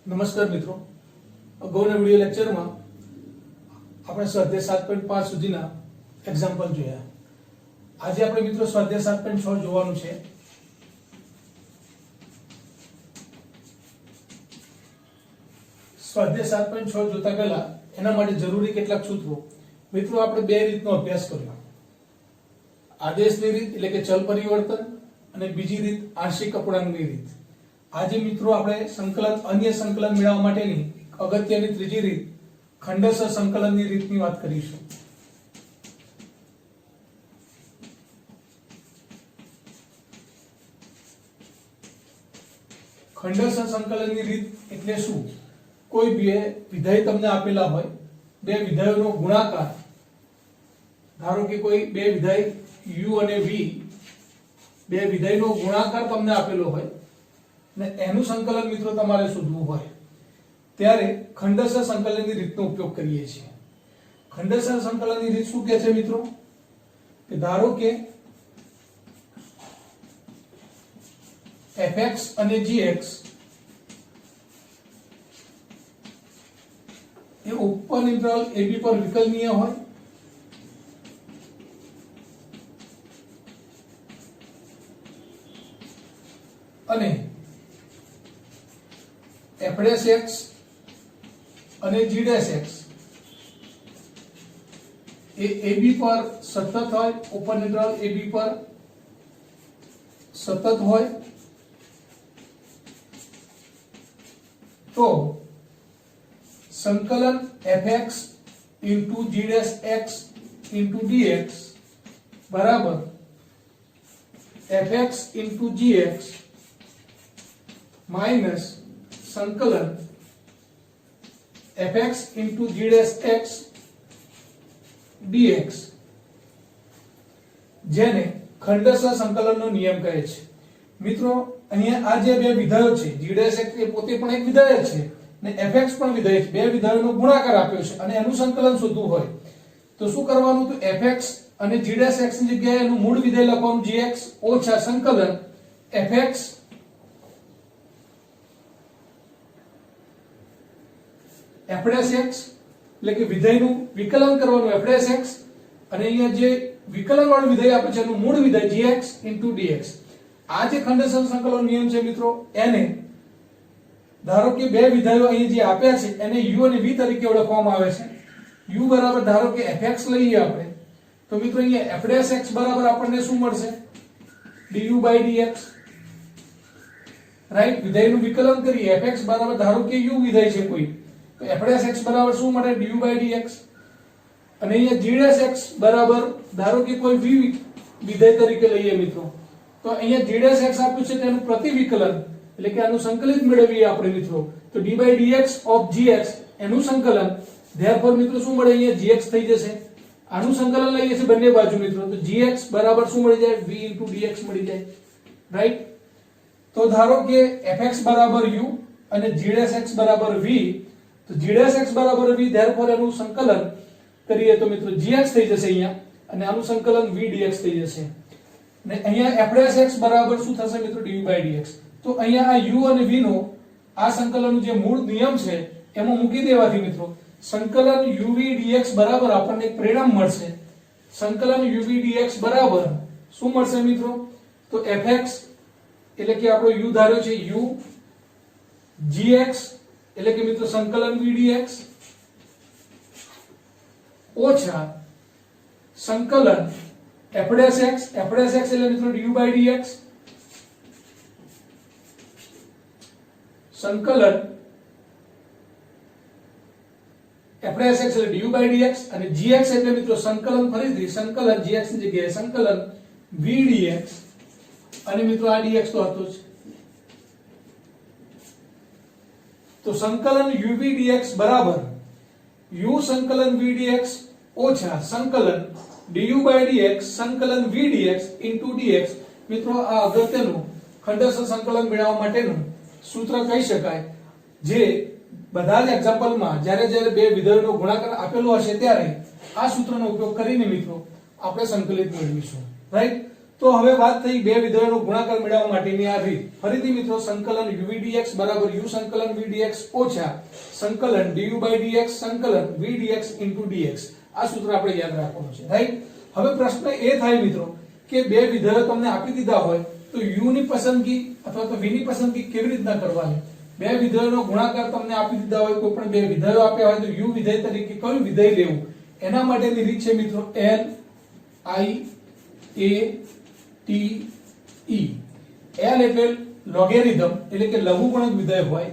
નમસ્કાર મિત્રો, અગાઉના વિડિયો લેક્ચરમાં આપણે સ્વાધ્યાય 7.5 સુધીના એક્ઝામ્પલ જોયા. આજે આપણે મિત્રો સ્વાધ્યાય 7.6 જોવાનું છે. સ્વાધ્યાય 7.6 જોતા પહેલા એના માટે જરૂરી કેટલાક સૂત્રો. મિત્રો આપણે બે રીતનો અભ્યાસ કર્યો. આદેશની રીત એટલે કે ચલ પરિવર્તન અને બીજી રીત આંશિક અપૂર્ણાંકની રીત. આજે મિત્રો આપણે સંકલન અન્ય સંકલન મેળવવા માટેની અગત્યની ત્રીજી રીત ખંડશ સંકલનની રીતની વાત કરીશું. ખંડશ સંકલનની રીત એટલે શું? કોઈ બે વિધેય તમને આપેલા હોય, બે વિધેયોનો ગુણાકાર, ધારો કે કોઈ બે વિધેય u અને v, બે વિધેયનો ગુણાકાર તમને આપેલો હોય ને એનું સંકલન મિત્રો તમારે શોધવું હોય ત્યારે ખંડશ સંકલનની રીતનો ઉપયોગ કરીએ છીએ. ખંડશ સંકલનની રીત શું કહે છે મિત્રો? કે ધારો કે fx અને gx એ ઓપન ઇન્ટરવલ ab પર વિકલનીય હોય અને f' અને g' એ ab પર સતત હોય, ઓપન ઇન્ટરવલ ab પર સતત હોય તો સંકલન fx into g'x into dx બરાબર fx into gx માઇનસ સંકલન fx into g'x dx જેને ખંડશ સંકલનનો નિયમ કહે છે. મિત્રો અહીંયા આ જે બે વિધેયો છે, g'x એ પોતે પણ એક વિધેય છે ને fx પણ વિધેય છે. બે વિધેયોનો ગુણાકાર આપ્યો છે અને એનું સંકલન શોધવું હોય તો શું કરવાનું? તો fx અને g'x ની જગ્યાએ એનું મૂળ વિધેય લખવાનું gx ઓછા સંકલન fx f' એટલે કે વિધેયનું વિકલન કરવાનું f' અને અહીંયા જે વિકલન વાળું વિધેય આપે છે એનું મૂળ વિધેય gx into dx. આ જે ખંડશ સંકલન નિયમ છે મિત્રો, એને ધારો કે બે વિધેયો અહીં જે આપ્યા છે એને u અને v તરીકે ઓળખવામાં આવે છે. u બરાબર ધારો કે fx લઈએ આપણે તો મિત્રો અહીંયા f' બરાબર આપણને શું મળશે? du/dx. રાઈટ, વિધેયનું વિકલન કરીએ fx બરાબર ધારો કે u વિધેય છે કોઈ તો f' બરાબર શું મળે? du/dx. અને અહીંયા g'x બરાબર ધારો કે કોઈ v વિધેય તરીકે લઈએ મિત્રો તો અહીંયા g'x આપ્યું છે તેનું પ્રતિવિકલન એટલે કે આનું સંકલિત મેળવીએ આપણે મિત્રો તો d/dx of gx એનું સંકલન ધેરફોર મિત્રો શું મળે? અહીંયા gx થઈ જશે. આનું સંકલન લઈએ છે બંને બાજુ મિત્રો તો gx બરાબર શું મળી જાય? v into dx મળી જાય. રાઈટ, તો ધારો કે fx બરાબર u અને g'x બરાબર v તો g'x બરાબર v ધેરફોર એનું સંકલન કરીએ તો મિત્રો gx થઈ જશે અહીંયા અને આનું સંકલન v dx થઈ જશે. અને અહીંયા f' બરાબર શું થશે મિત્રો? du/dx. તો અહીંયા આ u અને v નો આ સંકલનનું જે મૂળ નિયમ છે એમાં મૂકી દેવાથી મિત્રો સંકલન uv dx બરાબર આપણને એક પરિણામ મળશે. સંકલન uv dx બરાબર શું મળશે મિત્રો? તો fx એટલે કે આપણો u ધાર્યો છે u, gx એટલે કે મિત્રો સંકલન v dx ઓછા સંકલન f' એટલે મિત્રો du/dx સંકલન f' એટલે du/dx અને gx એટલે મિત્રો સંકલન ફરીથી સંકલન gx ની જગ્યાએ સંકલન v dx અને મિત્રો આ dx તો હતો જ તો સંકલન uv dx બરાબર u સંકલન v dx ઓછા સંકલન du/dx સંકલન v dx into dx. મિત્રો આ અગત્યનું ખંડશ સંકલન મેળવવા માટેનું સૂત્ર કહી શકાય જે બધા જ એક્ઝામ્પલમાં જ્યારે બે વિધેયોનો ગુણાકાર આપેલો હશે ત્યારે આ સૂત્રનો ઉપયોગ કરીને મિત્રો આપણે સંકલિત મેળવીશું. રાઈટ, તો હવે વાત થઈ બે વિધેયોનો ગુણાકાર મેળવવા માટેની આ રીત. ફરીથી મિત્રો સંકલન u dx બરાબર u સંકલન v dx ઓછા સંકલન du dx સંકલન v dx dx. આ સૂત્ર આપણે યાદ રાખવાનું છે, રાઈટ. હવે પ્રશ્ન એ થાય મિત્રો કે બે વિધેયો તમને આપી દીધા હોય તો u ની પસંદગી અથવા તો v ની પસંદગી કેવી રીતના કરવાની. બે વિધેયોનો ગુણાકાર તમને આપી દીધા હોય, કોઈ પણ બે વિધેયો આપ્યા હોય તો u વિધેય તરીકે કયું વિધેય લેવું એના માટેની રીત છે મિત્રો l i a t e. l એટલે લોગેરિધમ એટલે કે લઘુગુણક વિધેય હોય.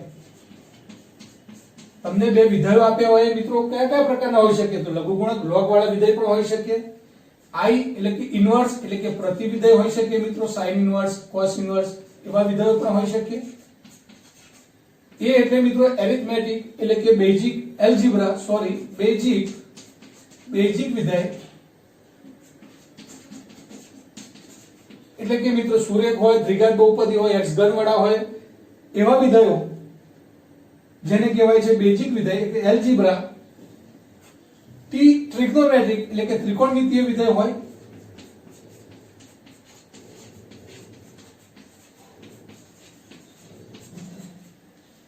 તમને બે વિધેયો આપ્યા હોય મિત્રો કયા કયા પ્રકારના હોઈ શકે તો લઘુગુણક લોગ વાળા વિધેય પણ હોઈ શકે. i એટલે કે ઇન્વર્સ એટલે કે પ્રતિવિધેય હોઈ શકે મિત્રો, sin ઇન્વર્સ cos ઇન્વર્સ એવા વિધેયો પણ હોઈ શકે. a એટલે મિત્રો એરિથમેટિક એટલે કે બેઝિક એલ્જિબ્રા બેઝિક વિધેય એટલે કે મિત્રો સુરેખ હોય, દ્વિઘાત બહુપદી હોય, x ઘન વાળા હોય એવા વિધેયો જેને કહેવાય છે બેઝિક વિધેય એટલે એલ્જિબ્રા. t ટ્રિગ્નોમેટ્રિક એટલે કે ત્રિકોણમિતીય વિધેય હોય.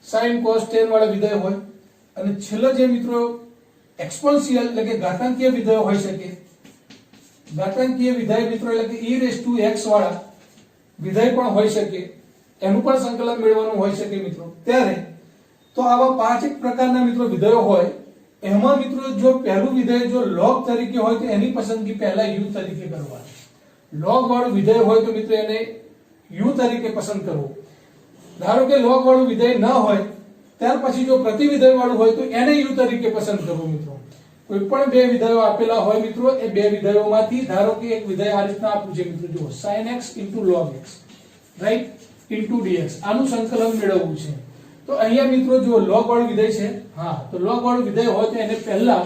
sin cos tan વાળા વિધેય હોય. અને છેલ્લો જે મિત્રો એક્સપોનેન્શિયલ એટલે કે ઘાતાંકીય વિધેય હોઈ શકે. ઘાતાંકીય વિધેય મિત્રો એટલે કે e વાળા વિધેય પણ હોઈ શકે, એનું પણ સંકલન મેળવવાનું હોઈ શકે મિત્રો. ત્યારે તો આવા પાંચ એક પ્રકારના મિત્રો વિધેયો હોય. એમાં મિત્રો જો પહેલું વિધેય જો log તરીકે હોય તો એની પસંદગી પહેલા u તરીકે કરવાની. log વાળું વિધેય હોય તો મિત્રો એને u તરીકે પસંદ કરવું. ધારો કે log વાળું વિધેય ન હોય ત્યાર પછી જો પ્રતિવિધેય વાળું હોય તો એને u તરીકે પસંદ કરવું મિત્રો. કોઈ પણ બે વિધેયો આપેલા હોય મિત્રો, એ બે વિધેયોમાંથી ધારો કે એક વિધેય આ રીતના આપ્યું છે મિત્રો, જુઓ sin x log x right dx. આનું સંકલન મેળવવું છે તો અહીંયા મિત્રો જો log વાળું વિધેય છે, હા તો log વાળું વિધેય હોય તો એને પહેલા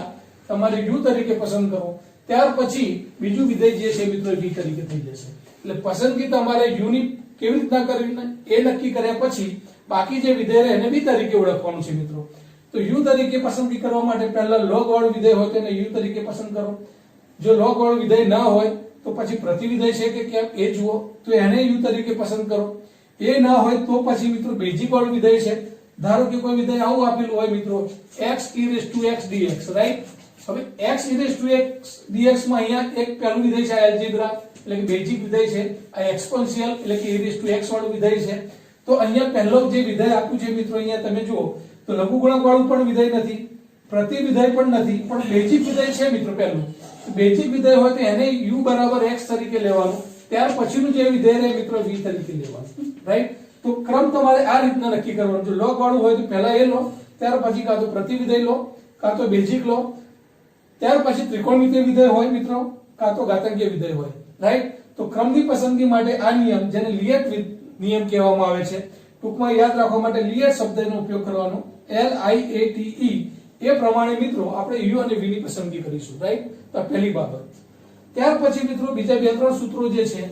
તમારે u તરીકે પસંદ કરો, ત્યાર પછી બીજું વિધેય જે છે મિત્રો v તરીકે થઈ જશે. એટલે પસંદગી તમારે u ની કેવી રીતના કરવી એ નક્કી કર્યા પછી બાકી જે વિધેય એને v તરીકે ઓળખવાનું છે મિત્રો. તો u તરીકે પસંદગી કરવા માટે પહેલા log વાળું વિધેય હોય તો એને u તરીકે પસંદ કરો. જો log વાળું વિધેય ના હોય તો પછી પ્રતિવિધેય છે કે કેમ એ જુઓ, તો એને u તરીકે પસંદ કરો. એ ના હોય તો પછી મિત્રો બેઝિક વાળું વિધેય છે. ધારો કે કોઈ વિધેય આવું આપેલું હોય મિત્રો x dx રાઈટ. હવે x dx માં અહીંયા એક પહેલું વિધેય છે એલ્જિબ્રા એટલે કે બેઝિક વિધેય છે. આ એક્સપોનેન્શિયલ એટલે કે x વાળું વિધેય છે. તો અહીંયા પહેલો જે વિધેય આપ્યું છે મિત્રો અહીંયા તમે જુઓ તો લઘુગુણક વાળું પણ વિધેય નથી, પ્રતિવિધેય પણ નથી, પણ બેઝિક વિધેય છે મિત્રો. પહેલું બેઝિક વિધેય હોય તો એને u બરાબર x તરીકે લેવાનું, ત્યાર પછીનું જે વિધેય રહે મિત્રો v તરીકે લેવાનું, રાઈટ. તો ક્રમ તમારે આ રીતના નક્કી કરવાનો. જો log વાળું હોય તો પહેલા એ લો, ત્યાર પછી કાં તો પ્રતિવિધેય લો, કાં તો બેઝિક લો, ત્યાર પછી ત્રિકોણમિતીય વિધેય હોય મિત્રો, કાં તો ઘાતાંકીય વિધેય હોય, રાઈટ. તો ક્રમની પસંદગી માટે આ નિયમ જેને લિયેટ નિયમ કહેવામાં આવે છે, ટૂંકમાં યાદ રાખવા માટે લિયેટ શબ્દનો ઉપયોગ કરવાનો, LIATE. એ પ્રમાણે મિત્રો આપણે u અને v ની પસંદગી કરીશું, રાઈટ. તો પહેલી બાબત. ત્યાર પછી મિત્રો બીજા બે ત્રણ સૂત્રો જે છે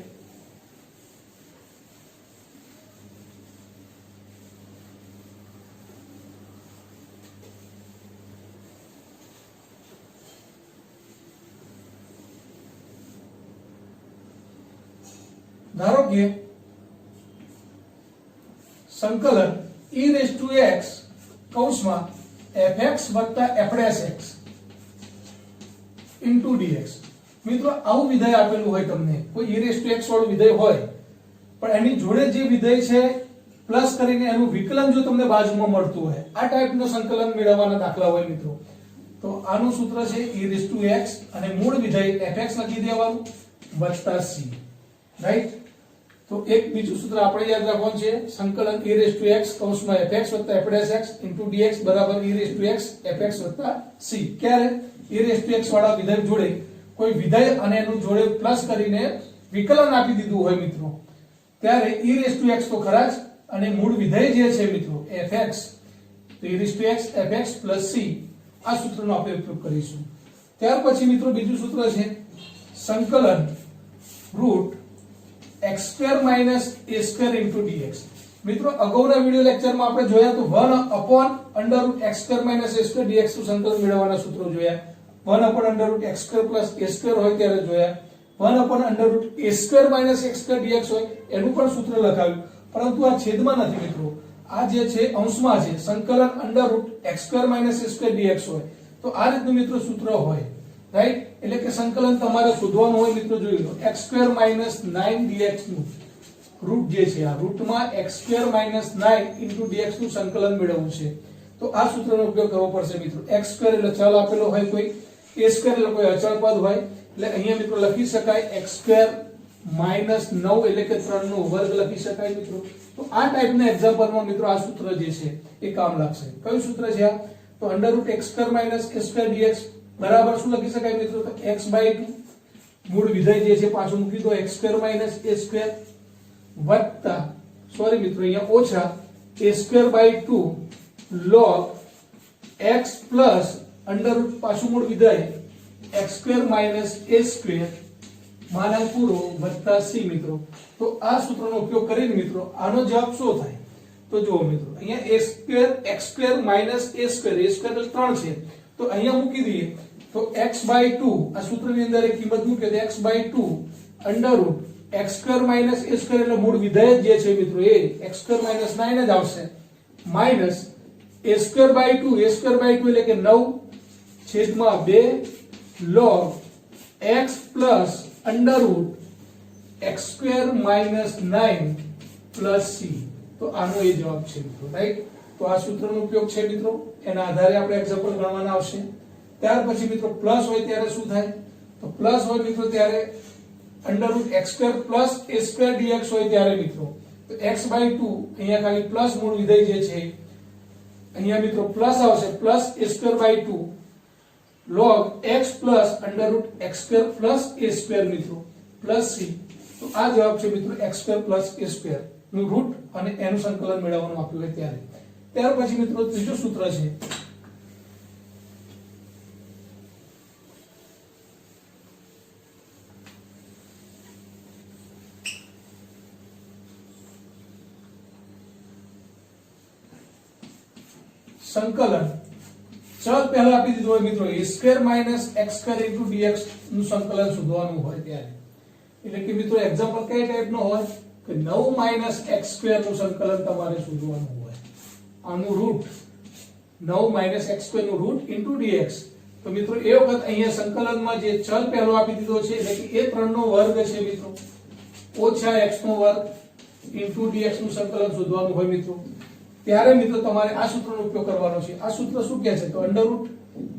ધારો કે સંકલન e(x) કૌંસમાં fx f'(x) dx. મિત્રો આવું વિધેય આપેલું હોય તમને, કોઈ e(x) વાળું વિધેય હોય પણ એની જોડે જે વિધેય છે પ્લસ કરીને એનું વિકલન જો તમને બાજુમાં મળતું હોય, આ ટાઈપનો સંકલન મેળવવાના દાખલા હોય મિત્રો, તો આનું સૂત્ર છે e(x) અને મૂળ વિધેય fx લખી દેવાનું વત્તા c, રાઈટ. તો એક બીજું સૂત્ર આપણે યાદ રાખવાનું છે, સંકલન e(x) કૌંસમાં fx f'(x) dx બરાબર e(x) fx c. ક્યારે e(x) વાળા વિધેય જોડે કોઈ વિધેય અને એનું જોડે પ્લસ કરીને વિકલન આપી દીધું હોય મિત્રો, ત્યારે e(x) તો ખરા જ, અને મૂળ વિધેય જે છે મિત્રો fx, તો e(x) fx c. આ સૂત્રનો આપણે ઉપયોગ કરીશું. ત્યાર પછી મિત્રો બીજું સૂત્ર છે સંકલન x² - a² dx. મિત્રો અગાઉના વિડિયો લેક્ચરમાં આપણે જોયા તો 1/√x² - a² dx નું સંકલન મેળવવાના સૂત્રો જોયા. 1/√x² + a² હોય ત્યારે જોયા. 1/√a² - x² dx હોય એનું પણ સૂત્ર લખાવ્યું, પરંતુ આ છેદમાં નથી મિત્રો, આ જે છે અંશમાં છે, સંકલન √x² - a² dx હોય તો આ રીતનું મિત્રો સૂત્ર હોય, રાઈટ? એટલે કે સંકલન તમારે શોધવાનું હોય મિત્રો, જોઈ લો x² - 9 dx નું રૂટ જે છે, આ રૂટમાં x² - 9 dx નું સંકલન મેળવવું છે તો આ સૂત્રનો ઉપયોગ કરવો પડશે મિત્રો. x² એટલે ચલ આપેલો હોય કોઈ, a² એટલે કોઈ અચળ પદ હોય, એટલે અહીંયા મિત્રો લખી શકાય x² - 9 એટલે કે 3 નો વર્ગ લખી શકાય મિત્રો. તો આ ટાઈપના એક્ઝામ્પલમાં મિત્રો આ સૂત્ર જે છે એ કામ લાગશે. કયું સૂત્ર છે આ? તો √x² - a² dx બરાબર શું લખી શકાય મિત્રો? તો x/2 મૂળ વિધેય જે છે પાછું મૂકી દો, x² - a² વત્તા, સોરી મિત્રો અહીંયા ઓછા, a²/2 log x પ્લસ √ પાછું મૂળ વિધેય x² - a² માના પૂરો વત્તા c મિત્રો. તો આ સૂત્રનો ઉપયોગ કરીને મિત્રો આનો જવાબ શું થાય? તો જુઓ મિત્રો, અહીંયા x² - a² એટલે 3 છે તો અહીંયા મૂકી દઈએ તો x/2 આ સૂત્રની અંદર એક કિંમત મૂકીએ તો x/2 √ x² - a² એટલે મૂળ વિધેય જે છે મિત્રો એ x² - 9 જ આવશે, માઈનસ a²/2 એટલે કે 9 છેદમાં 2 log x plus √ x² - 9 c. તો આનો એ જવાબ છે મિત્રો, રાઈટ? તો આ સૂત્રનો ઉપયોગ છે મિત્રો, એના આધારે આપણે એક્ઝામ્પલ ગણવાના આવશે. ત્યાર પછી મિત્રો પ્લસ હોય ત્યારે શું થાય? તો પ્લસ હોય મિત્રો ત્યારે √x² + a² dx હોય ત્યારે મિત્રો તો x/2 અહીંયા ખાલી પ્લસ મૂળ વિધેય જે છે અહીંયા મિત્રો પ્લસ આવશે, plus a²/2 log x plus √x² + a² મિત્રો પ્લસ c. તો આ જવાબ છે મિત્રો x² + a² નું રૂટ અને એનું સંકલન મેળવવાનું આપ્યું હોય ત્યારે. ત્યાર પછી મિત્રો ત્રીજું સૂત્ર છે સંકલન. ચલ પહેલા આપી દીધું હોય મિત્રો, a² - x² dx નું સંકલન શોધવાનું હોય ત્યારે. એટલે કે મિત્રો એક્ઝામ્પલ કઈ ટાઈપનો હોય કે 9 - x² નું સંકલન તમારે શોધવાનું હોય. આનું રૂટ 9 - x² નું રૂટ dx. તો મિત્રો એ વખત અહીંયા સંકલનમાં જે ચલ પહેલો આપી દીધો છે એટલે કે a 3 નો વર્ગ છે મિત્રો ઓછા x નો વર્ગ dx નું સંકલન શોધવાનું હોય મિત્રો. ત્યારે મિત્રો તમારે આ સૂત્રનો ઉપયોગ કરવાનો છે. આ સૂત્ર શું કહે છે? તો √a²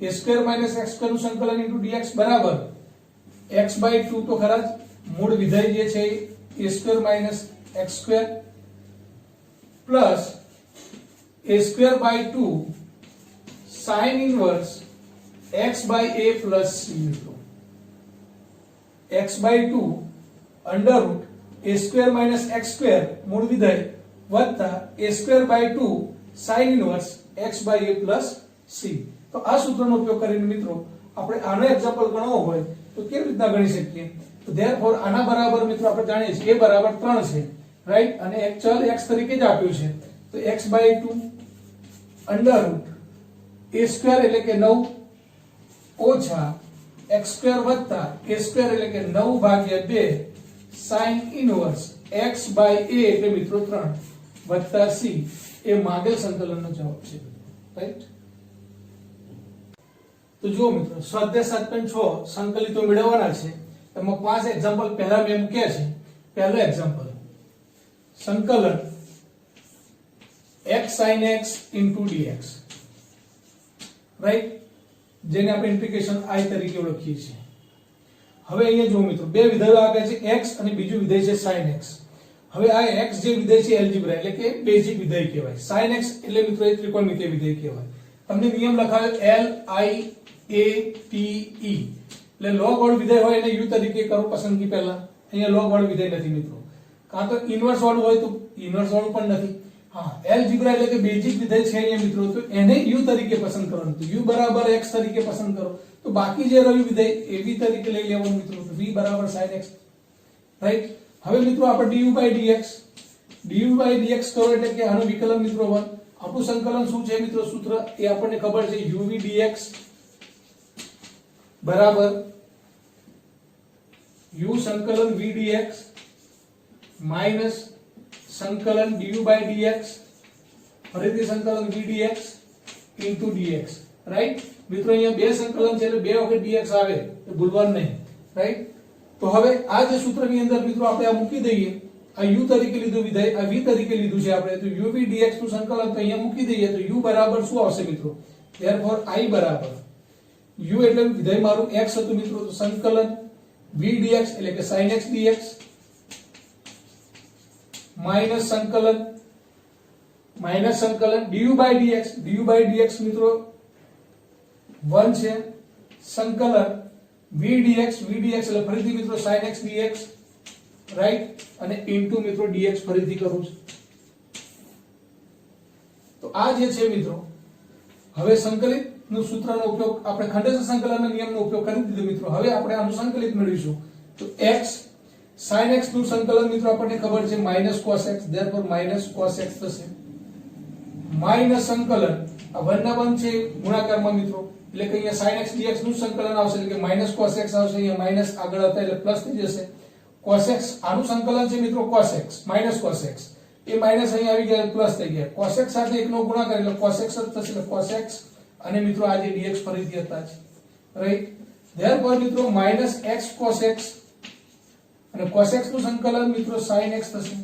- x² નું સંકલન dx બરાબર x/2 તો ખરા જ, મૂળ વિધેય જે છે a² - x² plus a²/2 sin inverse x/a plus c મિત્રો. x/2 √a² - x² મૂળ વિધેય વત્તા a²/2 sin inverse x/a plus c. તો આ સૂત્રનો ઉપયોગ કરીને મિત્રો આપણે આનો એક્ઝામ્પલ ગણવો હોય તો કેવી રીતના ગણી શકીએ? તો ધેરફોર આના બરાબર મિત્રો આપણે જાણીએ છીએ a બરાબર 3 છે, રાઈટ? અને એક ચલ x તરીકે જ આપ્યું છે તો x/2 √a² એટલે કે 9 ઓછા x² વત્તા a² એટલે કે 9/2 sin inverse x/a એટલે મિત્રો 3 વત્તા c એ માગેલ સંકલનનો જવાબ છે, રાઈટ? તો જો મિત્રો સ્વાધ્યાય 7.6 સંકલિતો મેળવવાના છે. એમાં 5 એક્ઝામ્પલ પહેલા મેં મૂક્યા છે. પહેલો એક્ઝામ્પલ સંકલન x sin x dx, right? જેને આપણે ઇન્ટિગ્રેશન I તરીકે ઓળખીએ છીએ. હવે અહીંયા જો મિત્રો બે વિધેયો આપ્યા છે x અને બીજું વિધેય છે sin x. હવે આ x જે વિધેય છે એલ્જિબ્રા એટલે કે બેઝિક વિધેય કહેવાય. sin x એટલે મિત્રો એ ત્રિકોણમિતિય વિધેય કહેવાય. તમને નિયમ લખાવ્યો LIATE એટલે log વાળું વિધેય હોય એને u તરીકે કરો પસંદગી પહેલા. અહીંયા log વાળું વિધેય નથી મિત્રો, કાં તો ઇન્વર્સ વાળું હોય તો ઇન્વર્સ વાળું પણ નથી. હા, એલ્જિબ્રા એટલે કે બેઝિક વિધેય છે અહીંયા મિત્રો તો એને u તરીકે પસંદ કરવાનું. તો u બરાબર x તરીકે પસંદ કરો તો બાકી જે રહ્યું વિધેય એ v તરીકે લઈ લેવાનું મિત્રો. તો v બરાબર sin x, રાઈટ? હવે મિત્રો આપણે du/dx કરો એટલે કે આનું વિકલન મિત્રો 1. આપણું સંકલન શું છે મિત્રો? સૂત્ર એ આપણને ખબર છે uv dx બરાબર u સંકલન v dx માઈનસ સંકલન du by dx ફરીથી સંકલન v dx into dx, right મિત્રો? અહીંયા બે સંકલન છે એટલે બે વખત dx આવે એ ભૂલવાનું નહીં, રાઈટ? તો હવે આ જે સૂત્રની અંદર મિત્રો આપણે આ મૂકી દઈએ, આ u તરીકે લીધું વિધેય, આ v તરીકે લીધું છે આપણે, તો uv dx નું સંકલન તો અહીંયા મૂકી દઈએ તો u બરાબર શું આવશે મિત્રો? therefore I બરાબર u એટલે વિધેય મારું x હતું મિત્રો, તો સંકલન v dx એટલે કે sin x dx માઈનસ સંકલન du by dx મિત્રો 1 છે, સંકલન v dx એટલે ફરીથી મિત્રો sin x dx, રાઈટ? અને ઇન્ટુ મિત્રો dx ફરીથી કરું છું. તો આ જે છે મિત્રો, હવે સંકલિત નું સૂત્રનો ઉપયોગ આપણે ખંડેશ સંકલનના નિયમનો ઉપયોગ કરી દીધો મિત્રો. હવે આપણે આનું સંકલિત મેળવીશું. તો x sin x નું સંકલન મિત્રો આપણને ખબર છે -cos x, therefore -cos x થશે, માઈનસ સંકલન આ 1 ના 1 છે ગુણાકારમાં મિત્રો, એટલે કે અહીંયા sin x dx નું સંકલન આવશે એટલે કે -cos x આવશે, અહીંયા માઈનસ આગળ હતા એટલે પ્લસ થઈ જશે. cos x આનું સંકલન છે મિત્રો cos x -cos x, એ માઈનસ અહીંયા આવી ગયા પ્લસ થઈ ગયા. cos x સાથે 1 નો ગુણાકાર એટલે cos x જ થશે, એટલે cos x અને મિત્રો આ જે dx ફરીથી હતા છે, રાઈટ? therefore મિત્રો -x cos x અને cos x નું સંકલન મિત્રો sin x થશે,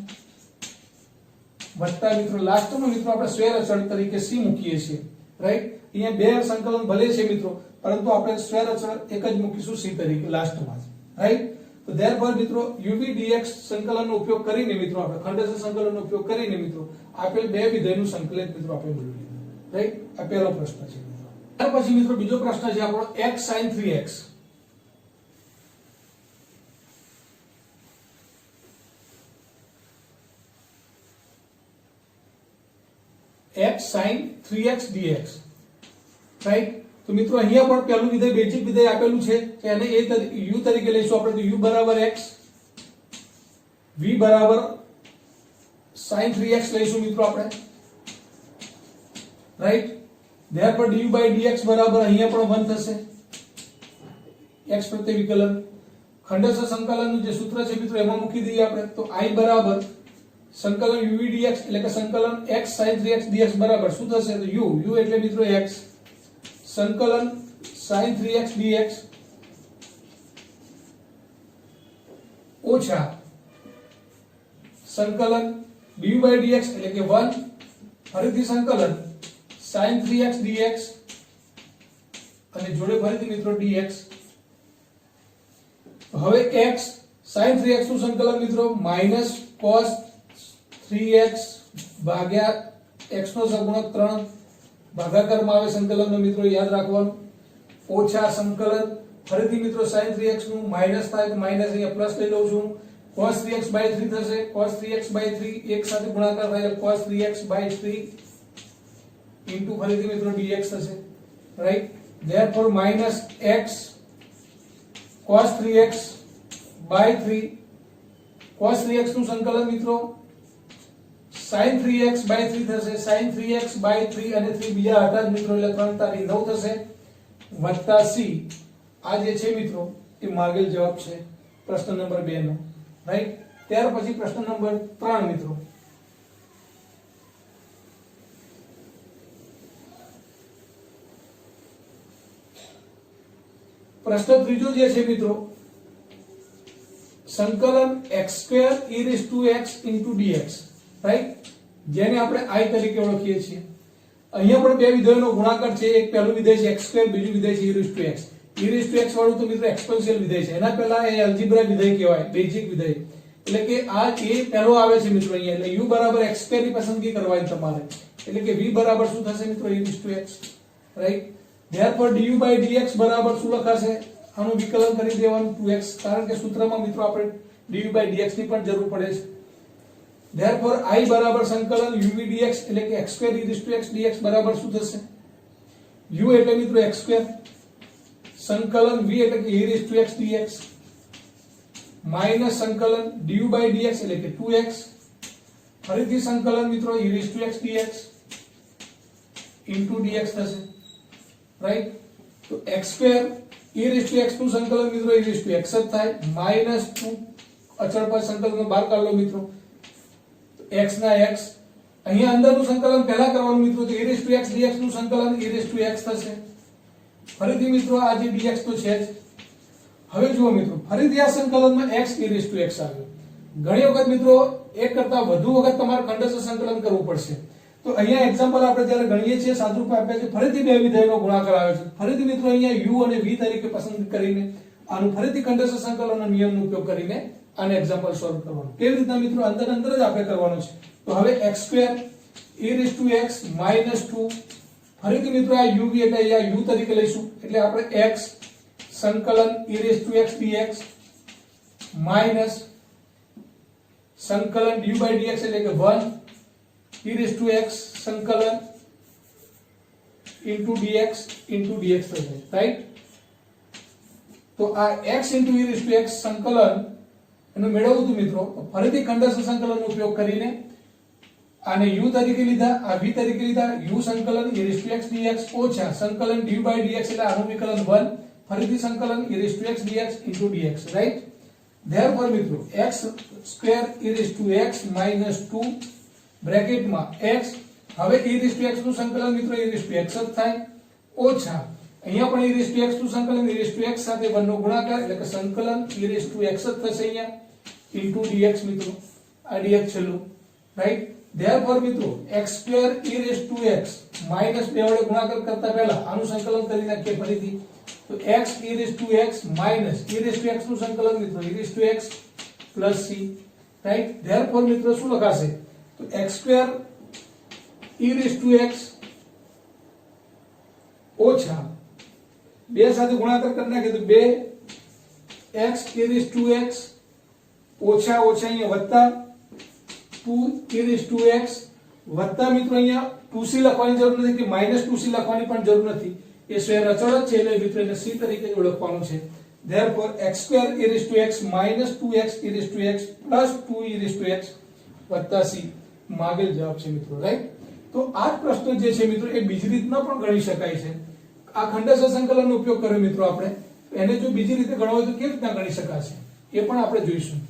વત્તા મિત્રો લાસ્ટમાં મિત્રો આપણે સ્વૈર અચળ તરીકે c મૂકીએ છીએ, રાઈટ? અહીંયા બે સંકલન ભલે છે મિત્રો, પરંતુ આપણે સ્વૈર અચળ એક જ મૂકીશું c તરીકે લાસ્ટમાં, રાઈટ? તો therefore મિત્રો uv dx સંકલનનો ઉપયોગ કરીને મિત્રો આપણે ખંડેશ સંકલનનો ઉપયોગ કરીને મિત્રો આપેલ બે વિધેયનું સંકલિત મિત્રો આપણે મેળવી લીધું, રાઈટ? આ પહેલો પ્રશ્ન છે મિત્રો. ત્યાર પછી મિત્રો બીજો પ્રશ્ન છે આપણો x sin 3x. x sin 3x dx, right? તો મિત્રો અહીંયા પણ પહેલું વિધેય બેઝિક વિધેય આપેલું છે કે એને એ u તરીકે લઈશું આપણે, તો u બરાબર x, v બરાબર sin 3x લઈશું મિત્રો આપણે, right? therefore du by dx બરાબર અહીંયા પણ 1 થશે, x પ્રત્યે વિકલન ખંડેશ સંકલનનું જે સૂત્ર છે મિત્રો એમાં મૂકી દઈએ આપણે, તો I બરાબર સંકલન uv dx એટલે કે સંકલન x sin 3x dx બરાબર શું થશે? તો u એટલે મિત્રો x સંકલન sin 3x dx ઓછા સંકલન du by dx એટલે કે 1 ફરીથી સંકલન sin 3x dx અને જોડે ફરીથી મિત્રો dx. હવે x sin 3x નું સંકલન મિત્રો -cos 3x ભાગ્યા x નો સગુણક 3 ભાગાકારમાં આવે સંકલનનો મિત્રો યાદ રાખવાનું, ઓછા સંકલન ફરીથી મિત્રો sin 3x નું માઈનસ થાય તો માઈનસ અહીંયા પ્લસ લઈ લઉં છું, cos 3x by 3 થશે, cos 3x by 3 એક સાથે ગુણાકાર થાય એટલે cos 3x by 3 ઇન્ટુ ફરીથી મિત્રો dx થશે, right? therefore -x cos 3x by 3, cos 3x નું સંકલન મિત્રો sin 3x by 3 થશે, sin 3x by 3 અને 3 બીજા હતા જ મિત્રો એટલે 3 તારી 9 થશે, વત્તા c. આ જે છે મિત્રો એ માગેલ જવાબ છે પ્રશ્ન નંબર 2 નો, રાઈટ? ત્યાર પછી પ્રશ્ન નંબર 3 મિત્રો, પ્રશ્ન ત્રીજો જે છે મિત્રો સંકલન x2 e raised to x into dx, right? જેને આપણે I તરીકે ઓળખીએ છીએ. અહીંયા પણ બે વિધેયોનો ગુણાકાર છે, એક પહેલું વિધેય છે x2, બીજું વિધેય છે e raised to x. e raised to x વાળું તો મિત્રો એક્સપોનેન્શિયલ વિધેય છે, એના પહેલા એ અલ્જીબ્રા વિધેય કહેવાય, બેઝિક વિધેય, એટલે કે આ એ પહેલો આવે છે મિત્રો અહીંયા, એટલે u બરાબર x2 ની પસંદગી કરવાની તમારે, એટલે કે v બરાબર શું થશે મિત્રો e raised to x, right? therefore du by dx બરાબર શું લખાશે? આનું વિકલન કરી દેવાનું 2x, કારણ કે સૂત્રમાં મિત્રો આપણે du by dx ની પણ જરૂર પડે છે. therefore I બરાબર સંકલન uv dx એટલે કે x2 e raised to x dx બરાબર શું થશે? u એટલે મિત્રો x2 સંકલન v એટલે કે e raised to x dx minus સંકલન du by dx એટલે કે 2x ફરીથી સંકલન મિત્રો e raised to x dx into dx થશે, રાઈટ? તો x2 e raise to x નું સંકલન મિત્રો e રેસ ટુ x જ થાય -2 અચળ પદ સંકલન બહાર કાઢ લો મિત્રો x ના x અહીંયા અંદરનું સંકલન પહેલા કરવાનું મિત્રો તો e raise to x dx નું સંકલન e રેસ ટુ x થશે ફરીથી મિત્રો આ જે dx તો છે જ હવે જુઓ મિત્રો ફરીથી આ સંકલનમાં x e raise to x આવ્યો ઘણી વખત મિત્રો એક કરતા વધુ વખત તમારે ખંડસ્થ સંકલન કરવું પડશે તો અહીંયા એક્ઝામ્પલ આપણે જ્યારે ગણીએ છીએ સાદુરૂપ આપ્યા છે ફરીથી બે વિધેયનો ગુણાકાર આવે છે ફરીથી મિત્રો અહીંયા u અને v તરીકે પસંદ કરીને આનું ફરીથી ખંડસ્થ સંકલનના નિયમનો ઉપયોગ કરીને આને એક્ઝામ્પલ સોલ્વ કરવાનું કેવી રીતના મિત્રો અંદર જ આપણે કરવાનું છે તો હવે x2 e raise to x -2 ફરીથી મિત્રો આ uv એટલે અહીંયા u તરીકે લઈશું એટલે આપણે x સંકલન e raise to x dx minus સંકલન du by dx એટલે કે 1 e રેસ ટુ x સંકલન into dx થશે રાઈટ તો આ x into e raise to x સંકલન એનું મેળવવું હતું મિત્રો ફરીથી ખંડસ્થ સંકલનનો ઉપયોગ કરીને આને u તરીકે લીધા આ v તરીકે લીધા u સંકલન e raise to x dx ઓછા સંકલન du by dx એટલે આનું વિકલન 1 ફરીથી સંકલન e raise to x dx into dx right therefore મિત્રો x2 e raise to x -2 બ્રેકેટમાં x હવે e રેસ ટુ x નું સંકલન મિત્રો e રેસ ટુ x જ થાય ઓછા અહીંયા પણ e રેસ ટુ x નું સંકલન e રેસ ટુ x સાથે 1 નો ગુણાકાર એટલે કે સંકલન e રેસ ટુ x જ થશે અહીંયા into dx મિત્રો આ dx છેલ્લું રાઈટ therefore મિત્રો x2 e raise to x -2 વડે ગુણાકાર કરતા પહેલા આનું સંકલન કરી નાખીએ ફરીથી તો x e raise to x minus e raise to x નું સંકલન મિત્રો e raise to x plus c right therefore મિત્રો શું લખાશે તો x2 e raise to x ઓછા બે સાથે ગુણાકાર કરી નાખીએ તો 2 x e raise to x ઓછા ઓછા અહીંયા વત્તા 2 e રેસ ટુ x વત્તા મિત્રો અહીંયા 2c લખવાની જરૂર નથી કે -2c લખવાની પણ જરૂર નથી એ સ્વયં અચળ જ છે એટલે મિત્રો એને c તરીકે ઓળખવાનું છે therefore x2 e raise to x -2x e raise to x 2 e raise to x c માગેલ જવાબ છે મિત્રો રાઈટ તો આ જ પ્રશ્ન જે છે મિત્રો એ બીજી રીતના પણ ગણી શકાય છે આ ખંડસ્થ સંકલનનો ઉપયોગ કર્યો મિત્રો આપણે એને જો બીજી રીતે ગણવો હોય તો કેવી રીતના ગણી શકાશે એ પણ આપણે જોઈશું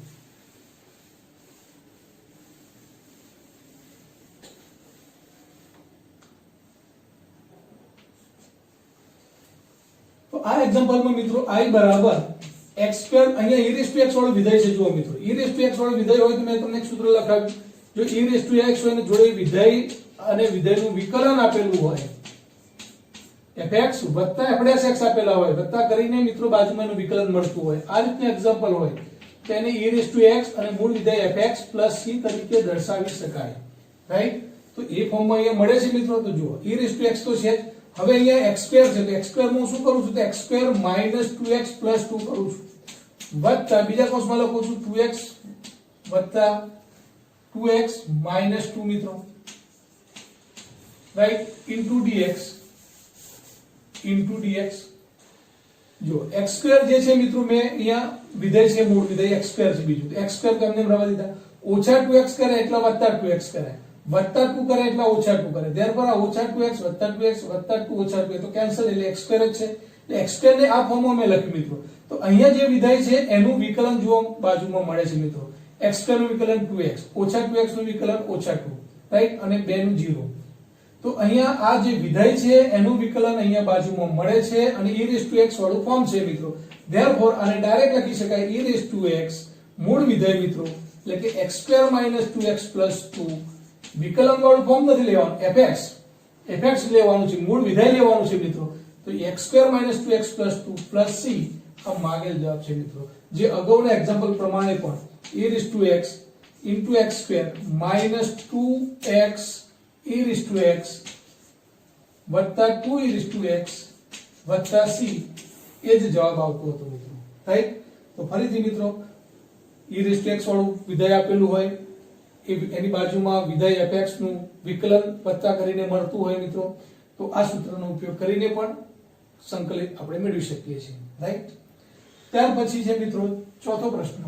તો આ એક્ઝામ્પલમાં મિત્રો i બરાબર x2 અહીંયા e રેસ ટુ x વાળું વિધેય છે જુઓ મિત્રો e રેસ ટુ x વાળું વિધેય હોય તો મેં તમને એક સૂત્ર લખાવ્યું જો e રેસ ટુ x હોય ને જોડે વિધેય અને વિધેયનું વિકલન આપેલું હોય fx વત્તા f'x આપેલા હોય વત્તા કરીને મિત્રો બાજુમાં એનું વિકલન મળતું હોય આ રીતનું એક્ઝામ્પલ હોય તો એને e રેસ ટુ x અને મૂળ વિધેય fx c તરીકે દર્શાવી શકાય રાઈટ તો એ ફોર્મમાં અહીંયા મળે છે મિત્રો તો જુઓ e રેસ ટુ x તો છે હવે અહીંયા x2 છે તો x2 હું શું કરું છું તો x2 -2x 2 કરું છું વત્તા બીજા કૌંસમાં લખું છું 2x વત્તા 2x -2 મિત્રો રાઈટ into dx જો x2 જે છે મિત્રો મેં અહીંયા વિધેય છે મૂળ વિધેય x2 છે બીજું x2 તમને રવા દીધા ઓછા 2x કરે એટલે વત્તા 2x કરે વત્તા 2 કરે એટલે ઓછા 2 કરે therefore આ ઓછા 2x વત્તા 2x વત્તા 2 ઓછા 2 તો કેન્સલ એટલે x2 જ છે એટલે x2 ને આ ફોર્મમાં મેં લખ્યું મિત્રો તો અહીંયા જે વિધેય છે એનું વિકલન જુઓ બાજુમાં મળે છે મિત્રો x2 નું વિકલન 2x ઓછા 2x નું વિકલન ઓછા 2 રાઈટ અને 2 નું 0 તો અહીંયા આ જે વિધેય છે એનું વિકલન અહીંયા બાજુમાં મળે છે અને e રેસ ટુ x વાળું ફોર્મ છે મિત્રો therefore આને ડાયરેક્ટ લખી શકાય e રેસ ટુ x મૂળ વિધેય મિત્રો એટલે કે x2 -2x 2 વિકલન વાળું ફોર્મ નથી લેવાનું fx લેવાનું છે મૂળ વિધેય લેવાનું છે મિત્રો તો x2 -2x 2 c આ માગેલ જવાબ છે મિત્રો જે અગાઉના એક્ઝામ્પલ પ્રમાણે પણ e raise to x x2 -2x e raise to x વત્તા 2 e રેસ ટુ x વત્તા c એ જ જવાબ આવતો હતો મિત્રો રાઈટ તો ફરીથી મિત્રો e રેસ ટુ x વાળું વિધેય આપેલું હોય એની બાજુમાં વિધેય fx નું વિકલન વત્તા કરીને મળતું હોય મિત્રો તો આ સૂત્રનો ઉપયોગ કરીને પણ સંકલિત આપણે મેળવી શકીએ છીએ રાઈટ ત્યાર પછી છે મિત્રો ચોથો પ્રશ્ન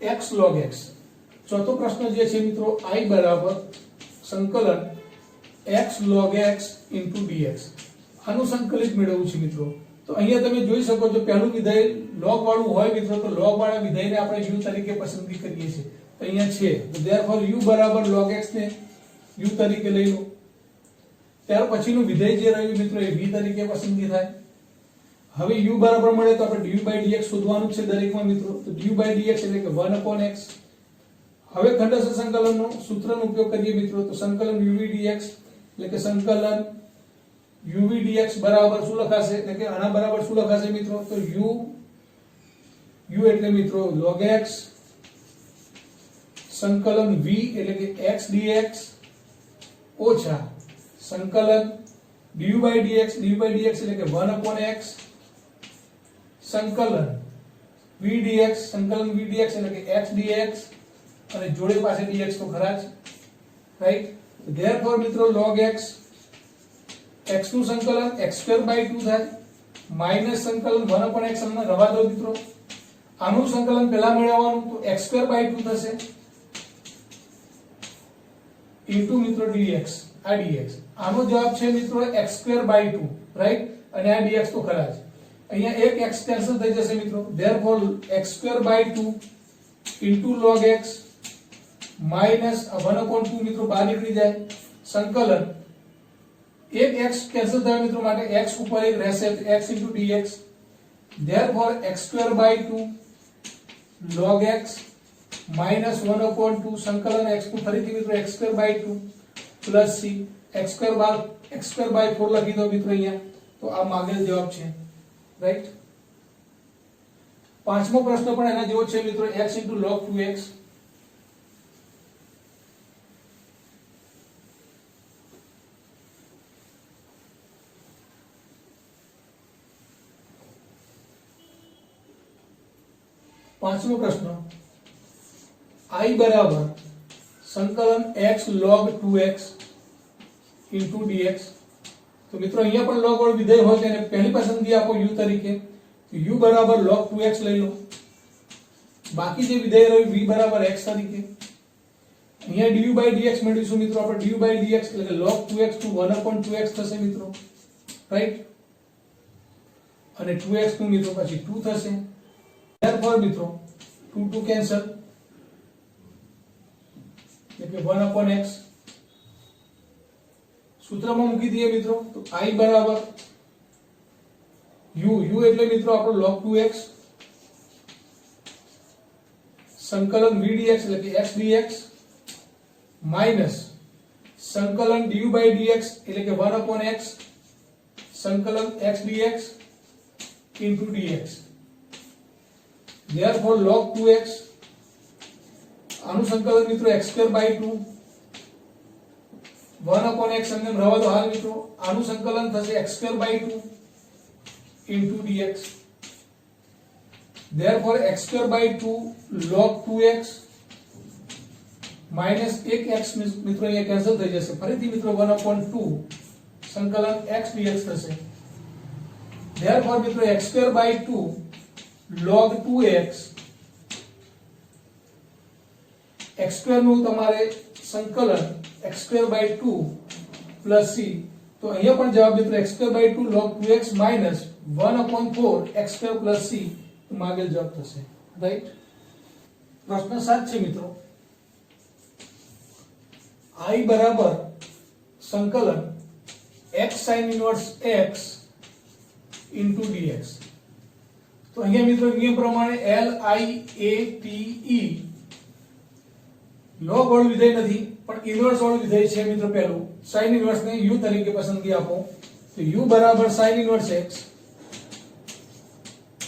x log x ચોથો પ્રશ્ન જે છે મિત્રો I બરાબર સંકલન x log x into dx આનું સંકલિત મેળવવું છે મિત્રો। તો અહીંયા તમે જોઈ શકો છો પહેલું વિધેય log વાળું હોય મિત્રો તો log વાળા વિધેયને આપણે u તરીકે પસંદગી કરીએ છીએ તો અહીંયા છે તો therefore u બરાબર log x ને u તરીકે લઈ લો। ત્યાર પછીનું વિધેય જે રહ્યું મિત્રો એ v તરીકે પસંદગી થાય। હવે u બરાબર મળે તો આપણે du/dx શોધવાનું છે દરેકમાં મિત્રો તો du/dx એટલે કે 1/x। હવે ખંડસ્થ સંકલનનો સૂત્રનો ઉપયોગ કરીએ મિત્રો તો સંકલન uv/dx એટલે કે સંકલન uv/dx બરાબર શું લખાશે એટલે કે આના બરાબર શું લખાશે મિત્રો તો u એટલે મિત્રો log x સંકલન v એટલે કે x dx ઓછા સંકલન du/dx એટલે કે 1/x સંકલન v/dx એટલે કે x dx અને જોડે પાસે dx તો ખરા જ રાઈટ। therefore મિત્રો log x x નું સંકલન x²/2 થાય માઈનસ સંકલન 1/x અમને રવા દો મિત્રો આનું સંકલન પહેલા મેળવવાનું તો x²/2 થશે ઇન્ટુ મિત્રો dx આ dx આનો જવાબ છે મિત્રો x²/2 રાઈટ અને આ dx તો ખરા જ અહીંયા એક x કેન્સલ થઈ જશે મિત્રો therefore x²/2 into log x minus 1/2 મિત્રો બહાર નીકળી જાય સંકલન એક x કેન્સલ થાય મિત્રો માટે x ઉપર એક રહેશે x dx therefore x²/2 log x minus 1/2 સંકલન x નું ફરીથી મિત્રો x²/2 પ્લસ c x²/4 લખી દો મિત્રો અહીંયા તો આ માંગેલ જવાબ છે રાઈટ। પાંચમો પ્રશ્ન પણ એના જેવો છે મિત્રો x log 2x પાંચમો પ્રશ્ન I બરાબર સંકલન x log 2x into dx તો મિત્રો અહીંયા પણ log વાળું વિધેય હોય તેને પહેલી પસંદગી આપો u તરીકે તો u બરાબર log 2x લઈ લો બાકી જે વિધેય રહ્યું v બરાબર x તરીકે અહીંયા du/dx મેળવીશું મિત્રો આપણે du/dx એટલે કે log 2x to 1/2x થશે મિત્રો રાઈટ અને 2x નું મિત્રો પછી 2 થશે therefore મિત્રો 2 કેન્સલ એટલે 1/x સૂત્રમાં મૂકી દઈએ મિત્રો તો I બરાબર u એટલે મિત્રો આપણો log 2x સંકલન v/dx એટલે કે x dx માઈનસ સંકલન du/dx એટલે કે 1/x સંકલન x dx into dx therefore log 2x આનું સંકલન મિત્રો x²/2 1/x અંગમ રવા દો હાલ મિત્રો આનું સંકલન થશે x²/2 into dx therefore x²/2 log 2x minus 1x મિત્રો અહીંયા કેન્સલ થઈ જશે ફરીથી મિત્રો 1/2 સંકલન x dx થશે therefore મિત્રો x²/2 log 2x x² નું તમારે સંકલન x²/2 plus c તો અહીંયા પણ જવાબ મિત્રો x²/2 log 2x minus 1/4 x² plus c તો માંગેલ જવાબ થશે રાઈટ। પ્રશ્ન 7 છે મિત્રો I બરાબર સંકલન x sin inverse x into dx તો અહીંયા મિત્રો નિયમ પ્રમાણે LIATE log વાળું વિધેય નથી પણ ઇન્વર્સ વાળું વિધેય છે મિત્રો પહેલું sin inverse ને u તરીકે પસંદગી આપો તો u બરાબર sin inverse x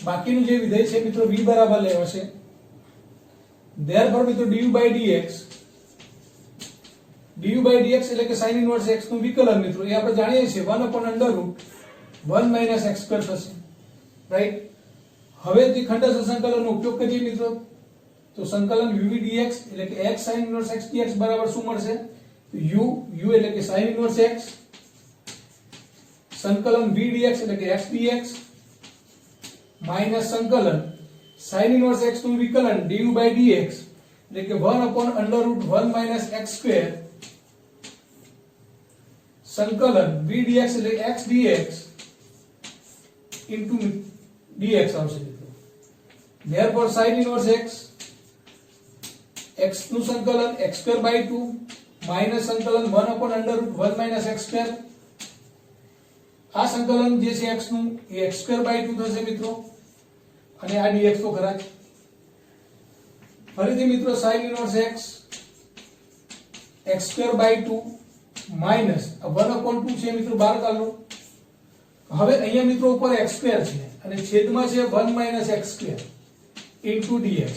બાકીનું જે વિધેય છે મિત્રો v બરાબર લેવાશે therefore મિત્રો du/dx એટલે કે sin inverse x નું વિકલન મિત્રો એ આપણે જાણીએ છીએ 1/√1 - x² થશે રાઈટ। હવે જે ખંડસ્થ સંકલનનો ઉપયોગ કરીએ મિત્રો તો સંકલન uv/dx એટલે કે x sin inverse x dx બરાબર શું મળશે તો u એટલે કે sin inverse x સંકલન v/dx એટલે કે x dx માઈનસ સંકલન sin inverse x નું વિકલન du/dx એટલે કે 1/√1 - x² સંકલન v dx એટલે x dx into dx આવશે મિત્રો. therefore sin inverse x નું સંકલન x²/2 માઈનસ સંકલન 1/√1 - x². આ સંકલન જે છે x નું એ x²/2 થશે મિત્રો, અને આ dx તો ખરા જ. ફરીથી મિત્રો sin inverse x²/2 માઈનસ 1/2 છે મિત્રો, બહાર કાઢ લો. હવે અહીંયા મિત્રો ઉપર x² છે અને છેદમાં છે 1 - x² into dx.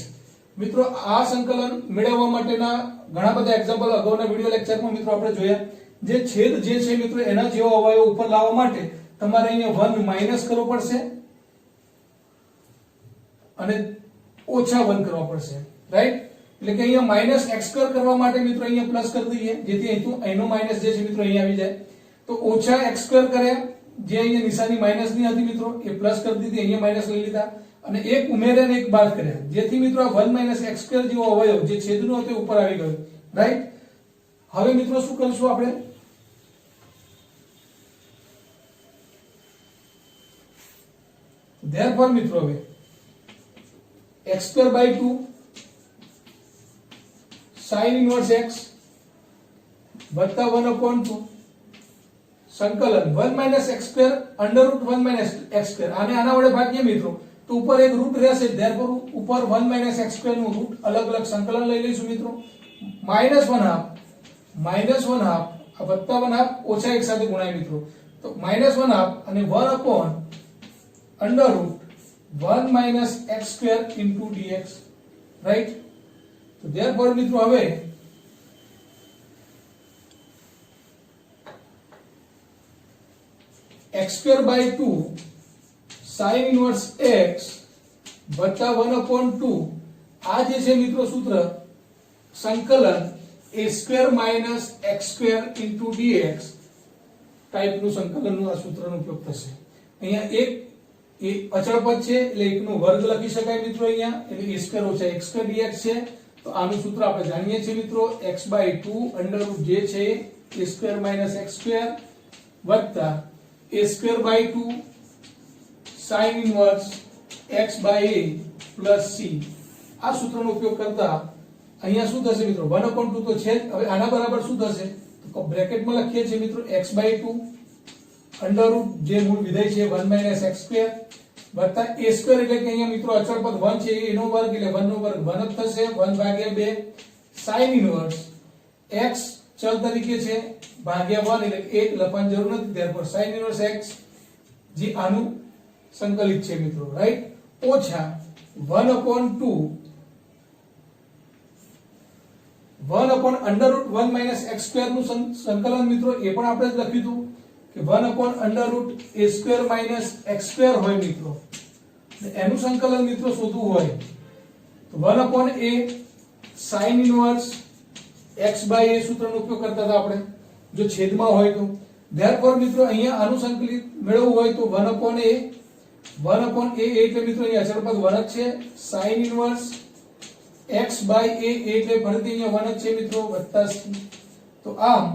મિત્રો આ સંકલન મેળવવા માટેના ઘણા બધા એક્ઝામ્પલ અગાઉના વિડિયો લેક્ચરમાં મિત્રો આપણે જોયા. જે છેદ જે છે મિત્રો એના જેવો અવયવ ઉપર લાવવા માટે તમારે અહીંયા 1 માઈનસ કરવો પડશે અને ઓછા 1 કરવા પડશે, રાઈટ? એટલે કે અહીંયા માઈનસ x² કરવા માટે મિત્રો અહીંયા પ્લસ કરી દઈએ, જેથી અહીંનો માઈનસ જે છે મિત્રો અહીંયા આવી જાય. તો ઓછા x² કર્યા, જે અહીંયા નિશાની માઈનસ ની હતી મિત્રો એ પ્લસ કરી દીધી, અહીંયા માઈનસ લઈ લીધા અને એક ઉમેર્યા ને એક બાદ કર્યા, જેથી મિત્રો આ 1 - x² જેવો અવયવ જે છેદનો હતો એ ઉપર આવી ગયો, રાઈટ? હવે મિત્રો શું કરીશું આપણે? therefore મિત્રો હવે x²/2 sin inverse x વત્તા 1/2 સંકલન 1 - x² √1 - x². આને આના વડે ભાગીએ મિત્રો તો ઉપર એક રૂટ રહેશે, therefore ઉપર 1 - x² નું રૂટ અલગ અલગ સંકલન લઈ લઈશું મિત્રો. -1/2 આ વત્તા 1/2 ઓછા એક સાથે ગુણાય મિત્રો, તો -1/2 અને 1/√1 - x² into dx, રાઈટ? તો therefore મિત્રો હવે x²/2 sin inverse x વત્તા 1/2 આ જે છે મિત્રો સૂત્ર સંકલન a² - x² into dx ટાઈપનું સંકલનનું આ સૂત્રનો ઉપયોગ થશે. અહીંયા એક એ અચળ પદ છે એટલે એકનો વર્ગ લખી શકાય મિત્રો, અહીંયા એટલે a² - x² dx છે. તો આનું સૂત્ર આપણે જાણીએ છીએ મિત્રો, x/2 અંડરરૂટ જે છે a² - x² વત્તા a²/2 sin inverse x/a plus c. આ સૂત્રનો ઉપયોગ કરતા અહીંયા શું થશે મિત્રો? 1/2 તો છે જ. હવે આના બરાબર શું થશે? તો બ્રેકેટમાં લખીએ છીએ મિત્રો x/2 અંડરરૂટ જે મૂળ વિધેય છે 1 - x² વત્તા a² એટલે કે અહીંયા મિત્રો અચળ પદ 1 છે એનો વર્ગ એટલે 1 નો વર્ગ 1 જ થશે, 1/2 sin inverse x ચલ તરીકે છે ભાગ્યા 1 એટલે 1 લખવાની જરૂર નથી, therefore sin inverse x જે આનું સંકલિત છે મિત્રો, રાઈટ? ઓછા 1/2 1/√1 - x² નું સંકલન મિત્રો એ પણ આપણે જ લખ્યું હતું કે 1/√a² - x² હોય મિત્રો, એનું સંકલન મિત્રો શોધવું હોય તો 1/a sin inverse x/a સૂત્રનો ઉપયોગ કરતા હતા આપણે જો છેદમાં હોય તો. therefore મિત્રો અહીંયા આનું સંકલિત મેળવવું હોય તો 1/a એટલે મિત્રો અહીંયા અચળ પદ 1 જ છે, sin inverse x/a એટલે ફરીથી અહીંયા 1 જ છે મિત્રો વત્તા c. તો આમ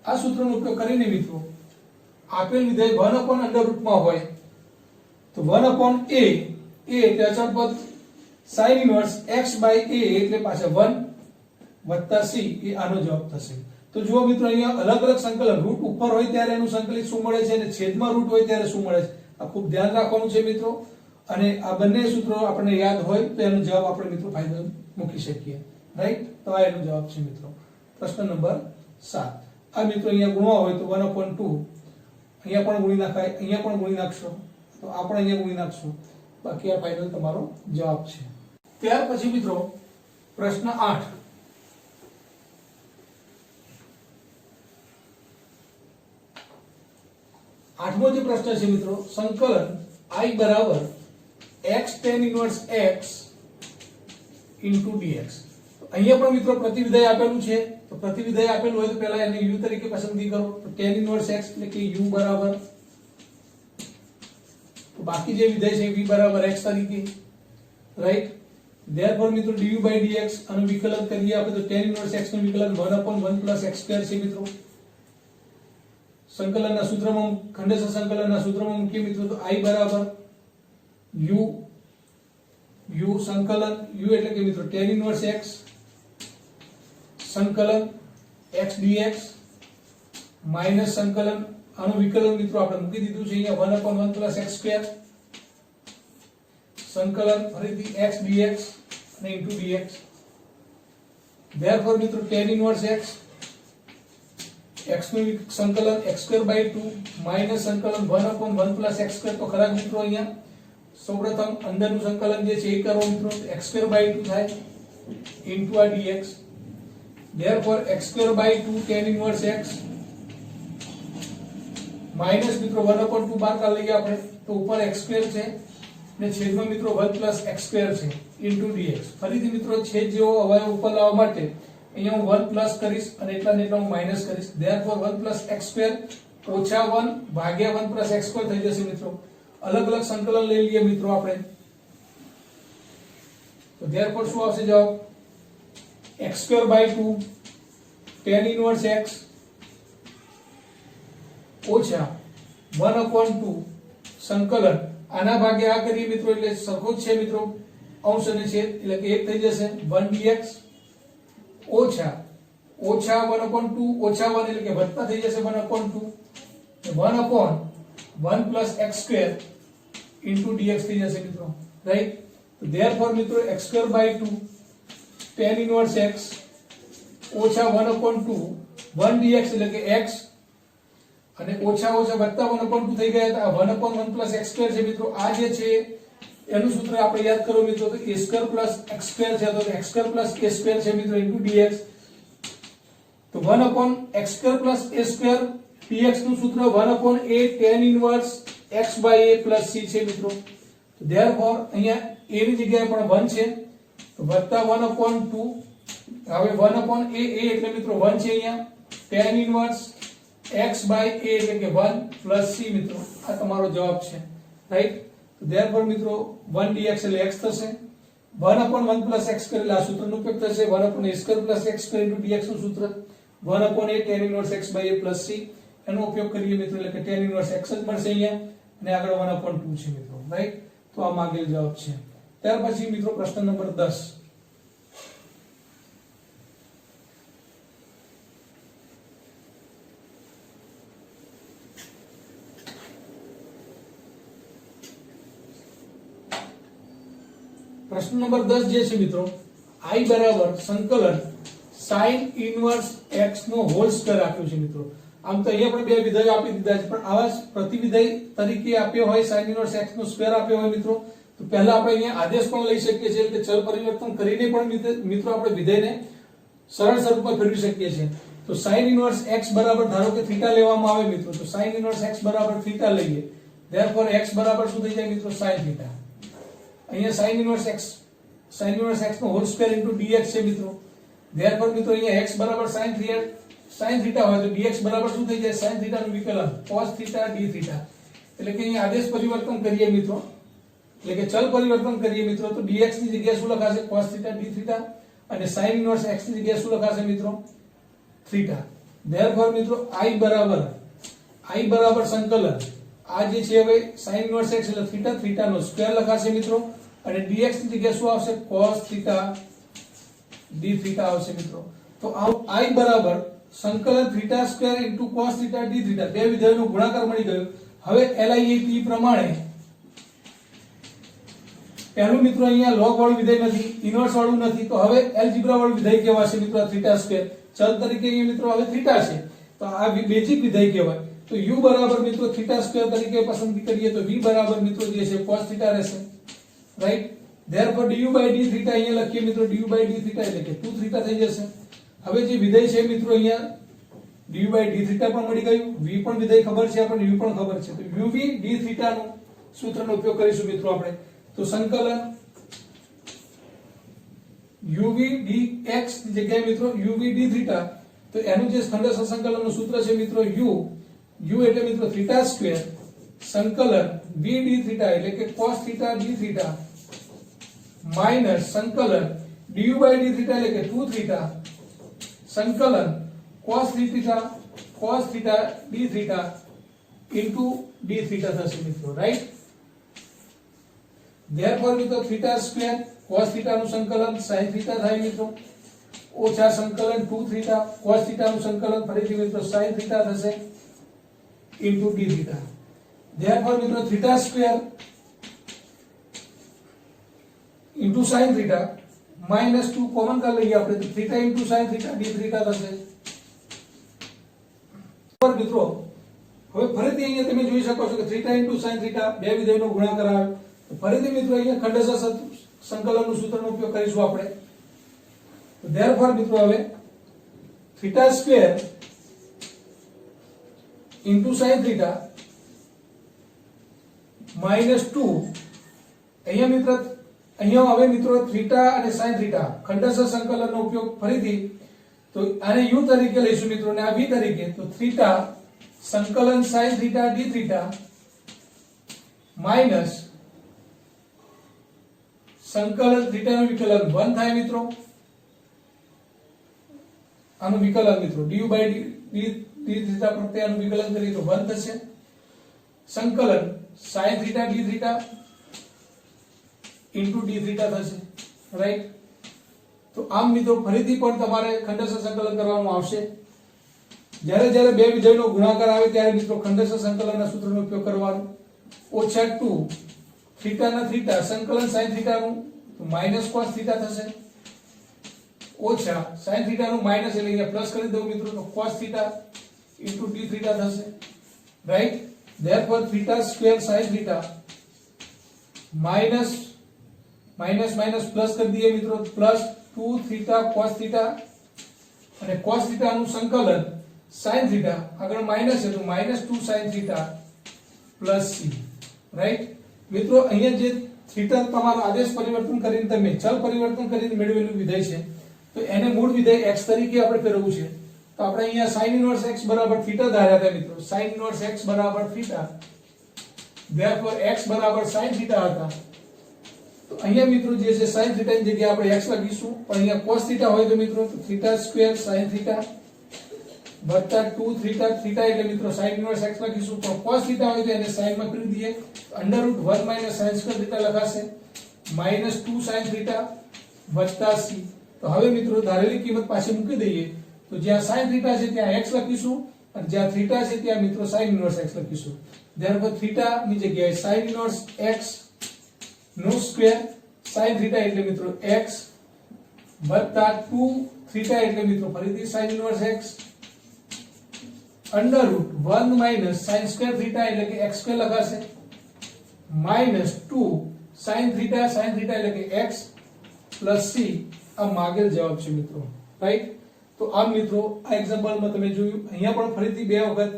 આ સૂત્રનો ઉપયોગ કરીને મિત્રો આપેલ વિધેય 1/√, માં હોય તો 1/a એટલે અચળ પદ sin inverse x/a એટલે પાછા 1 વત્તા c એ આનો જવાબ થશે. તો જુઓ મિત્રો અહીંયા અલગ અલગ સંકલન રૂટ ઉપર હોય ત્યારે એનું સંકલિત શું મળે છે અને છેદમાં રૂટ હોય ત્યારે શું મળે છે, આ ખૂબ ધ્યાન રાખવાનું છે મિત્રો. અને આ બંને સૂત્રો આપણને યાદ હોય તો એનો જવાબ આપણે મિત્રો ફાઇનલ મૂકી શકીએ, રાઈટ? તો આ એનો જવાબ છે મિત્રો પ્રશ્ન નંબર 7. આ મિત્રો અહીંયા ગુણવા હોય તો 1/2 અહીંયા પણ ગુણી નાખાય, અહીંયા પણ ગુણી નાખશો તો આ પણ અહીંયા ગુણી નાખશો, બાકી આ ફાઇનલ તમારો જવાબ છે. ત્યાર પછી મિત્રો પ્રશ્ન 8. આઠમો જે પ્રશ્ન છે મિત્રો સંકલન I બરાબર x tan inverse x into dx. અહીંયા પણ મિત્રો પ્રતિવિધેય આપેલું છે તો પ્રતિવિધેય આપેલું હોય તો પહેલા એને u તરીકે પસંદગી કરો. તો tan inverse x એટલે કે u બરાબર તો બાકી જે વિધેય છે v બરાબર x તરીકે, રાઈટ? therefore મિત્રો du by dx આનું વિકલન કરીએ આપણે તો tan inverse x નું વિકલન 1/1 plus x square છે મિત્રો. સંકલનના સૂત્રમાં ખંડેશ સંકલનના સૂત્રમાં મૂકીએ મિત્રો તો I બરાબર u સંકલન u એટલે કે મિત્રો tan inverse x સંકલન x dx માઈનસ સંકલન આનું વિકલન મિત્રો આપણે મૂકી દીધું છે અહીંયા 1/1 plus x square સંકલન ફરીથી x dx અને into dx. therefore મિત્રો tan inverse x x નું સંકલન x square by 2 માઈનસ સંકલન 1/1 plus x square તો ખરા મિત્રો અહીંયા સૌપ્રથમ અંદરનું સંકલન જે છે એ કરો મિત્રો x square by 2 થાય into a dx. therefore x square by 2 tan inverse x minus મિત્રો 1/2 બહાર કાઢ લઈએ આપણે તો ઉપર x square છે ને છેદમાં મિત્રો 1 plus x square છે into dx. ફરીથી મિત્રો છેદ જેવો અવયવ ઉપર લાવવા માટે અહીંયા હું 1 પ્લસ કરીશ અને એટલા ને એટલા હું માઈનસ કરીશ. therefore 1 plus x square ઓછા 1 ભાગ્યા 1 plus x square થઈ જશે મિત્રો. અલગ અલગ સંકલન લઈ લઈએ મિત્રો આપણે તો therefore શું આવશે જવાબ x square by 2 tan inverse x ઓછા 1/2 સંકલન આના ભાગે આ કરીએ મિત્રો એટલે સરખો જ છે મિત્રો અંશ અને છેદ એટલે કે 1 થઈ જશે 1 dx ઓછા 1/2 ઓછા 1 એટલે કે વત્તા થઈ જશે 1/2 1/1 plus x square into dx થઈ જશે મિત્રો રાઈટ. તો therefore મિત્રો x square by 2 tan inverse x ઓછા 1/2 1 dx એટલે કે x અને ઓછા ઓછા વત્તા 1/2 થઈ ગયા હતા 1/1 plus x square છે મિત્રો. આ જે છે એનું સૂત્ર આપણે યાદ કરો મિત્રો તો a square plus x square છે તો x square plus a square છે મિત્રો into dx. તો 1/x square plus a square dx નું સૂત્ર 1/a tan inverse x by a plus c છે મિત્રો. તો therefore અહીંયા a ની જગ્યાએ પણ 1 છે તો વત્તા 1/2 હવે 1/a એટલે મિત્રો 1 છે અહીંયા tan inverse x by a એટલે કે 1 plus c મિત્રો આ તમારો જવાબ છે રાઈટ. તો therefore મિત્રો 1 dx એટલે x થશે 1/1 plus x square એટલે આ સૂત્રનો ઉપયોગ થશે 1/a square plus x square into dx નું સૂત્ર 1/a tan inverse x by a plus c એનો ઉપયોગ કરીએ મિત્રો એટલે કે tan inverse x જ મળશે અહીંયા અને આગળ 1/2 છે મિત્રો રાઈટ. તો આ માંગેલ જવાબ છે. ત્યાર પછી મિત્રો પ્રશ્ન નંબર 10 પ્રશ્ન નંબર 10 જે છે મિત્રો I બરાબર સંકલન sin inverse x નો હોલ સ્ક્વેર આપ્યો છે મિત્રો. આમ તો અહીંયા આપણે બે વિધેયો આપી દીધા છે પણ આવા પ્રતિવિધેય તરીકે આપ્યો હોય sin inverse x નો સ્ક્વેર આપ્યો હોય મિત્રો તો પહેલા આપણે અહીંયા આદેશ પણ લઈ શકીએ છીએ એટલે ચલ પરિવર્તન કરીને પણ મિત્રો આપણે વિધેયને સરળ સ્વરૂપમાં ફેરવી શકીએ છીએ. તો sin inverse x બરાબર ધારો કે થીટા લેવામાં આવે મિત્રો તો sin inverse x બરાબર થીટા લઈએ therefore x બરાબર શું થઈ જાય મિત્રો sin થીટા. અહીંયા sin inverse x નો હોલ સ્ક્વેર into dx છે મિત્રો therefore મિત્રો અહીંયા x બરાબર sin થીટા હોય તો dx બરાબર શું થઈ જાય sin થીટા નું વિકલન cos થીટા d થીટા. એટલે કે અહીંયા આદેશ પરિવર્તન કરીએ મિત્રો એટલે કે ચલ પરિવર્તન કરીએ મિત્રો તો dx ની જગ્યાએ શું લખાશે cos થીટા d થીટા અને sin inverse x ની જગ્યાએ શું લખાશે મિત્રો થીટા. therefore મિત્રો I બરાબર સંકલન આ જે છે હવે sin inverse x એટલે થીટા નો સ્ક્વેર લખાશે મિત્રો અને dx ની જગ્યાએ શું આવશે cos થીટા d થીટા આવશે મિત્રો. તો I બરાબર સંકલન theta square into cos theta d theta બે વિધેયોનો ગુણાકાર મળી ગયો. હવે LIET પ્રમાણે પહેલું મિત્રો અહીંયા log વાળું વિધેય નથી ઇન્વર્સ વાળું નથી તો હવે એલ્જિબ્રા વાળું વિધેય કહેવાશે મિત્રો થીટા સ્ક્વેર ચલ તરીકે અહીંયા મિત્રો હવે થીટા છે તો આ બેઝિક વિધેય કહેવાય. તો u બરાબર મિત્રો થીટા સ્ક્વેર તરીકે પસંદગી કરીએ તો v બરાબર મિત્રો જે છે cos થીટા રહેશે right. therefore du by d theta અહીંયા લખીએ મિત્રો du by d થીટા એટલે કે 2 થીટા થઈ જશે. હવે જે વિધેય છે મિત્રો અહીંયા du by d થીટા પણ મળી ગયું v પણ વિધેય ખબર છે આપણને u પણ ખબર છે તો uv d થીટા નો સૂત્રનો ઉપયોગ કરીશું મિત્રો આપણે. તો સંકલન uv dx ની જગ્યાએ મિત્રો uv d થીટા તો એનું જે ખંડેશ સંકલનનું સૂત્ર છે મિત્રો u એટલે મિત્રો થીટા સ્ક્વેર સંકલન v d થીટા એટલે કે cos theta d theta minus સંકલન du by d થીટા એટલે કે 2 થીટા સંકલન cos theta d theta into d theta થશે મિત્રો, રાઈટ। therefore મિત્રો થીટા સ્ક્વેર cos થીટા નું સંકલન sin થીટા થાય મિત્રો, ઓછા સંકલન 2 થીટા cos થીટા નું સંકલન ફરીથી મિત્રો sin થીટા થશે into d થીટા। therefore મિત્રો theta square into sin theta -2 common કરી લઈએ આપણે તો theta into sin theta d theta થશે। પર મિત્રો હવે ફરીથી અહીંયા તમે જોઈ શકો છો કે થીટા into sin થીટા બે વિધેયનો ગુણાકાર આવે તો ફરીથી મિત્રો અહીંયા ખંડેસર સંકલનનું સૂત્રનો ઉપયોગ કરીશું આપણે। તો therefore મિત્રો હવે theta square into sin theta -2 અહીંયા હવે મિત્રો થીટા અને sin થીટા ખંડેસર સંકલનનો ઉપયોગ ફરીથી તો આને u તરીકે લઈશું મિત્રો અને આ v તરીકે તો થીટા સંકલન sin theta d theta minus સંકલન થીટાનું વિકલન 1 થાય મિત્રો, આનું વિકલન મિત્રો du by d થીટા પ્રત્યે આનું વિકલન કરીએ તો 1 થશે, સંકલન sin theta d theta into d theta થશે, રાઈટ। તો આમ મિત્રો ફરીથી પણ તમારે ખંડેસર સંકલન કરવાનું આવશે। જ્યારે જ્યારે બે વિધેયનો ગુણાકાર આવે ત્યારે મિત્રો ખંડેસર સંકલનના સૂત્રનો ઉપયોગ કરવાનો। ઓછા 2 થીટાના થીટા સંકલન sin થીટાનું તો માઈનસ cos થીટા થશે, ઓછા sin થીટાનું માઈનસ એટલે અહીંયા પ્લસ કરી દઉં મિત્રો તો cos theta into d theta થશે, right. therefore theta square sin theta minus plus કરી દઈએ મિત્રો પ્લસ 2 થીટા cos થીટા અને cos થીટા નું સંકલન sin થીટા આગળ માઈનસ છે તો -2 sin theta plus c, right. મિત્રો અહીંયા જે થીટા તમારો આદેશ પરિવર્તન કરીને તમે ચલ પરિવર્તન કરીને મેળવેલું વિધેય છે તો એને મૂળ વિધેય x તરીકે આપણે ફેરવવું છે તો આપણે અહીંયા sin ઇન્વર્સ x બરાબર થીટા ધાર્યા હતા મિત્રો, sin ઇન્વર્સ x બરાબર થીટા, therefore x બરાબર sin થીટા હતા તો અહીંયા મિત્રો જે છે sin થીટા ની જગ્યાએ આપણે x લખીશું પણ અહીંયા cos થીટા હોય તો મિત્રો થીટા સ્ક્વેર sin થીટા વત્તા 2 થીટા એટલે મિત્રો sin ઇન્વર્સ x લખીશું પણ cos થીટા હોય તો એને sin માં કરી દઈએ √1 sin સ્ક્વેર થીટા લખાશે -2 sin થીટા વત્તા c। તો હવે મિત્રો ધારેલી કિંમત પાછી મૂકી દઈએ તો જ્યાં sin થીટા છે ત્યાં x લખીશું અને જ્યાં થીટા છે ત્યાં મિત્રો sin ઇન્વર્સ x લખીશું। therefore થીટા ની જગ્યાએ sin ઇન્વર્સ x નો સ્ક્વેર sin થીટા એટલે મિત્રો x વત્તા 2 થીટા એટલે મિત્રો ફરીથી sin inverse x √1 sin square theta એટલે કે x સ્ક્વેર લખાશે -2 sin થીટા એટલે કે x પ્લસ c આ માગેલ જવાબ છે મિત્રો, રાઈટ। તો આ મિત્રો આ એક્ઝામ્પલમાં તમે જોયું અહીંયા પણ ફરીથી બે વખત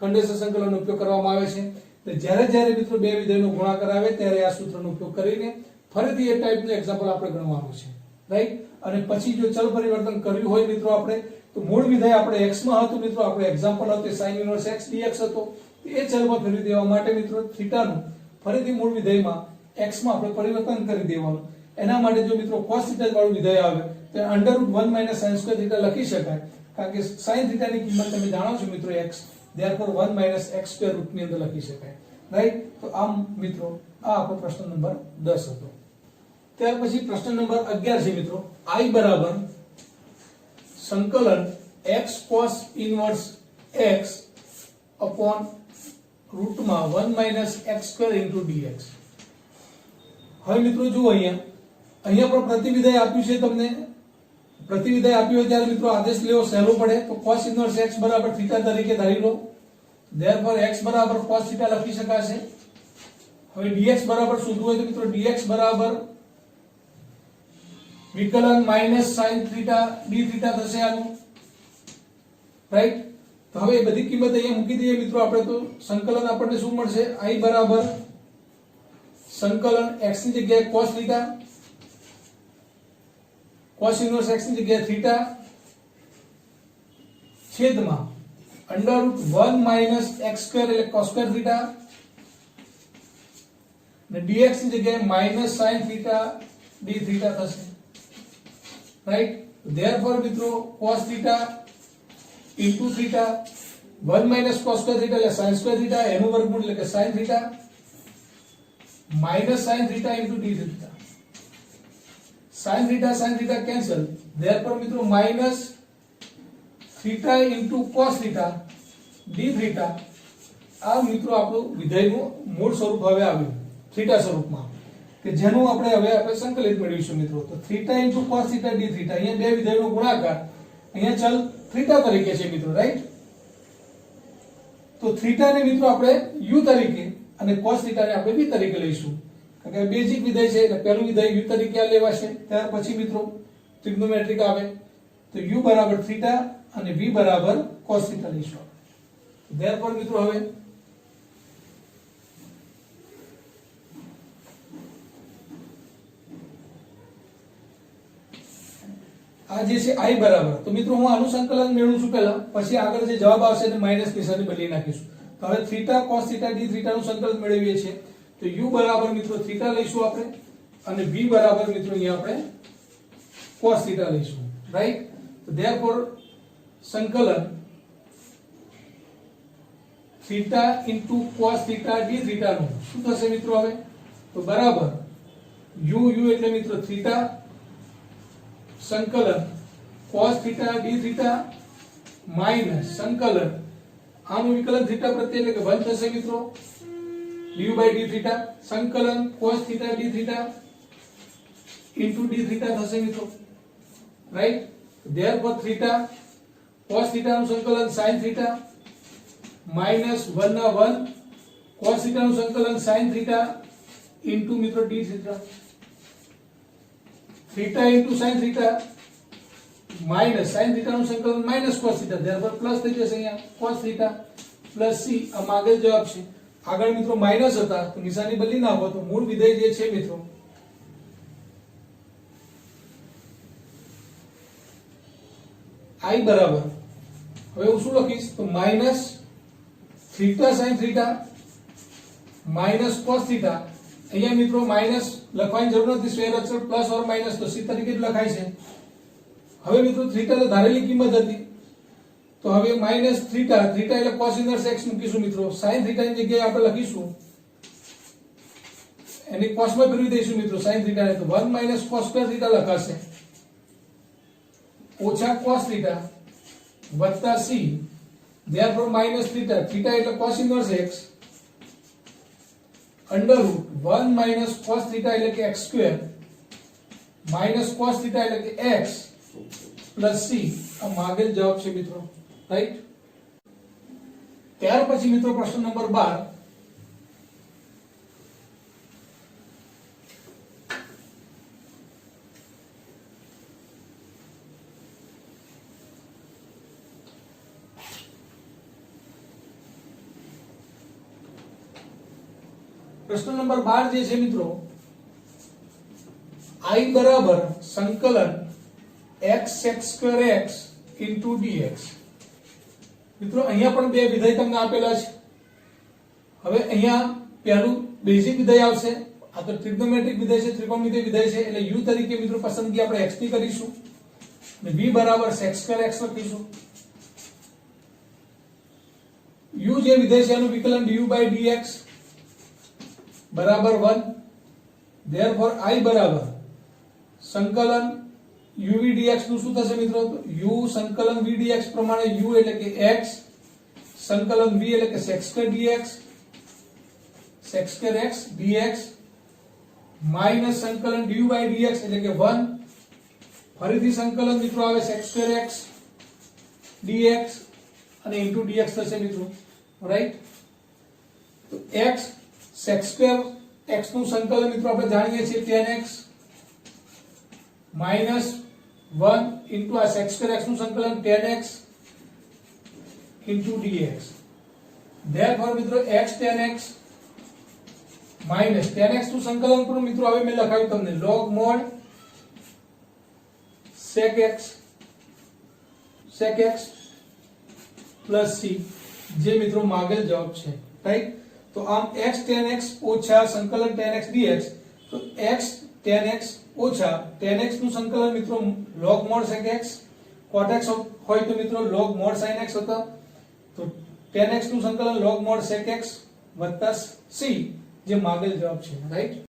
ખંડેસર સંકલનનો ઉપયોગ કરવામાં આવે છે તો જ્યારે જ્યારે મિત્રો બે વિધેયનો ગુણાકાર આવે ત્યારે આ સૂત્રનો ઉપયોગ કરીને ફરીથી એ ટાઈપનું એક્ઝામ્પલ આપણે ગણવાનું છે, રાઈટ। અને પછી જો ચલ પરિવર્તન કર્યું હોય મિત્રો આપણે તો મૂળ વિધેય આપણે x માં હતું મિત્રો, આપણે એક્ઝામ્પલ હતું sin ઇન્વર્સ x dx હતો એ ચલમાં ફેરવી દેવા માટે મિત્રો થીટાનું ફરીથી મૂળ વિધેયમાં x માં આપણે પરિવર્તન કરી દેવાનું। એના માટે જો મિત્રો cos થીટા વાળું વિધેય આવે તો √1 sin સ્ક્વેર થીટા લખી શકાય કારણ કે sin થીટા ની કિંમત તમે જાણો છો મિત્રો x, therefore 1 x સ્ક્વેર રૂપની અંદર લખી શકાય, રાઈટ। તો આમ મિત્રો આ આપણો પ્રશ્ન નંબર 10 હતો। ત્યાર પછી પ્રશ્ન નંબર 11 છે મિત્રો I બરાબર સંકલન x cos inverse x upon રૂટમાં 1 x square into dx। હવે મિત્રો જુઓ અહીંયા પણ પ્રતિવિધેય આપ્યું છે, તમને પ્રતિવિધેય આપ્યું હોય ત્યારે મિત્રો આદેશ લેવો સહેલો પડે તો cos ઇન્વર્સ x બરાબર થીટા તરીકે ધારી લો, therefore x બરાબર cos થીટા લખી શકાશે। હવે dx બરાબર શોધવું હોય તો મિત્રો dx બરાબર વિકલન -sin થીટા d થીટા થશે આનું, રાઈટ। તો હવે એ બધી કિંમત અહીંયા મૂકી દઈએ મિત્રો આપણે તો સંકલન આપણને શું મળશે I બરાબર સંકલન x ની જગ્યાએ cos theta cos inverse x ની જગ્યાએ થીટા છેદમાં √1 x સ્ક્વેર એટલે cos સ્ક્વેર થીટા અને dx ની જગ્યાએ -sin થીટા d થીટા થશે, રાઈટ. ધેરફોર મિત્રો cos theta into theta 1 minus cos square theta એટલે sin સ્ક્વેર થીટા એનું વર્ગમૂળ એટલે કે sin theta minus sin theta into d theta. sin theta cancel. Therefore મિત્રો minus theta into cos theta d theta. આ મિત્રો આપણું વિધેયનું મૂળ સ્વરૂપ હવે આવ્યું થીટા સ્વરૂપમાં, કે જેનું આપણે હવે સંકલિત મેળવીશું મિત્રો. તો theta into cos theta d theta, અહીંયા બે વિધેયનો ગુણાકાર, અહીંયા ચલ થીટા તરીકે છે મિત્રો, રાઈટ. તો થીટા ને મિત્રો આપણે u તરીકે અને cos થીટા ને આપણે v તરીકે લઈશું, કારણ કે બેઝિક વિધેય છે એટલે પહેલું વિધેય u તરીકે આ લેવાશે. ત્યાર પછી મિત્રો ટ્રિગ્નોમેટ્રિક આવે તો u બરાબર થીટા અને v બરાબર cos થીટા લઈશું. ધેરફોર મિત્રો હવે આ જે છે i બરાબર, તો મિત્રો હું આનું સંકલન મેળવું છું પહેલા, પછી આગળ જે જવાબ આવશે એને માઈનસ નિશાની બદલી નાખીશું. તો હવે theta cos theta d theta નું સંકલન મેળવીએ છીએ. તો u બરાબર મિત્રો થીટા લઈશું આપણે અને v બરાબર મિત્રો અહીંયા આપણે cos થીટા લઈશું, રાઈટ. તો ધેરફોર સંકલન theta into cos theta d theta નું શું થશે મિત્રો હવે? તો બરાબર u એટલે મિત્રો થીટા સંકલન cos theta d theta minus સંકલન આનું વિકલન થીટા પ્રત્યે એટલે કે 1 થશે મિત્રો du by d થીટા સંકલન cos theta d theta into d theta થશે મિત્રો, right. Therefore theta cos theta નું સંકલન sin થીટા માઈનસ 1 ના 1 cos થીટા નું સંકલન sin થીટા into મિત્રો d theta. Theta into sin theta minus sin theta નું સંકલન minus cos theta, therefore plus થઈ જશે અહીંયા cos થીટા પ્લસ c. આ આગળ જવાબ છે. આગળ મિત્રો માઈનસ હતા તો નિશાની બદલી નાખો તો મૂળ વિધેય જે છે મિત્રો i બરાબર, હવે હું શું લખીશ તો minus theta sin theta minus cos theta. અહીંયા મિત્રો માઈનસ લખવાની જરૂર નથી, સ્ક્વેર અક્ષર પ્લસ ઓર માઈનસ તો c તરીકે જ લખાય છે. હવે મિત્રો થીટા તો ધારેલી કિંમત હતી તો હવે માઈનસ થીટા એટલે cos ઇનવર્સ x મૂકીશું મિત્રો. sin થીટા ની જગ્યાએ આપણે લખીશું એની cos માં ફેરવી દઈશું મિત્રો sin થીટા ને, તો 1 માઈનસ cos સ્ક્વેર થીટા લખાશે ઓછા cos થીટા વત્તા c. ધેરફોર માઈનસ થીટા એટલે cos inverse x under root 1 minus cos theta એટલે કે x square minus cos theta એટલે કે x પ્લસ c. આ માગેલ જવાબ છે મિત્રો, રાઈટ. ત્યાર પછી મિત્રો પ્રશ્ન નંબર 12. प्रश्न नंबर 12 જે છે મિત્રો i બરાબર સંકલન x sec² x into dx. મિત્રો અહીંયા પણ બે વિધેય તમને આપેલા છે. હવે અહીંયા પહેલું બેઝિક વિધેય આવશે, આ તો ટ્રિગ્નોમેટ્રિક વિધેય છે, ત્રિકોણમિતિય વિધેય છે એટલે u તરીકે મિત્રો પસંદગી આપણે x ની કરીશું અને v બરાબર sec² x લખીશું. u જે વિધેય છે એનું વિકલન du by dx बराबर 1. therefore i बराबर संकलन uv dx નું શું થશે મિત્રો? તો u સંકલન v dx પ્રમાણે u એટલે કે x સંકલન v એટલે કે sec² dx sec² x dx minus સંકલન du by dx એટલે કે 1 ફરીથી સંકલન મિત્રો આવે sec² x dx અને into dx થશે મિત્રો, રાઈટ. તો x sec² x નું સંકલન મિત્રો આપણે જાણીએ છીએ tan x માઈનસ 1 into આ sec² x નું સંકલન tan x into dx. therefore મિત્રો x tan x minus tan x નું સંકલન પણ મિત્રો હવે મેં લખાવ્યું તમને log mod sec x plus c જે મિત્રો માગેલ જવાબ છે, રાઈટ. તો આમ x tan x ઓછા સંકલન tan x dx, તો x tan x ઓછા tan x નું સંકલન મિત્રો log mod sec x, cot x હોય તો મિત્રો log mod sin x હતા, તો tan x નું સંકલન log mod sec x વત્તા c જે માગેલ જવાબ છે, રાઈટ.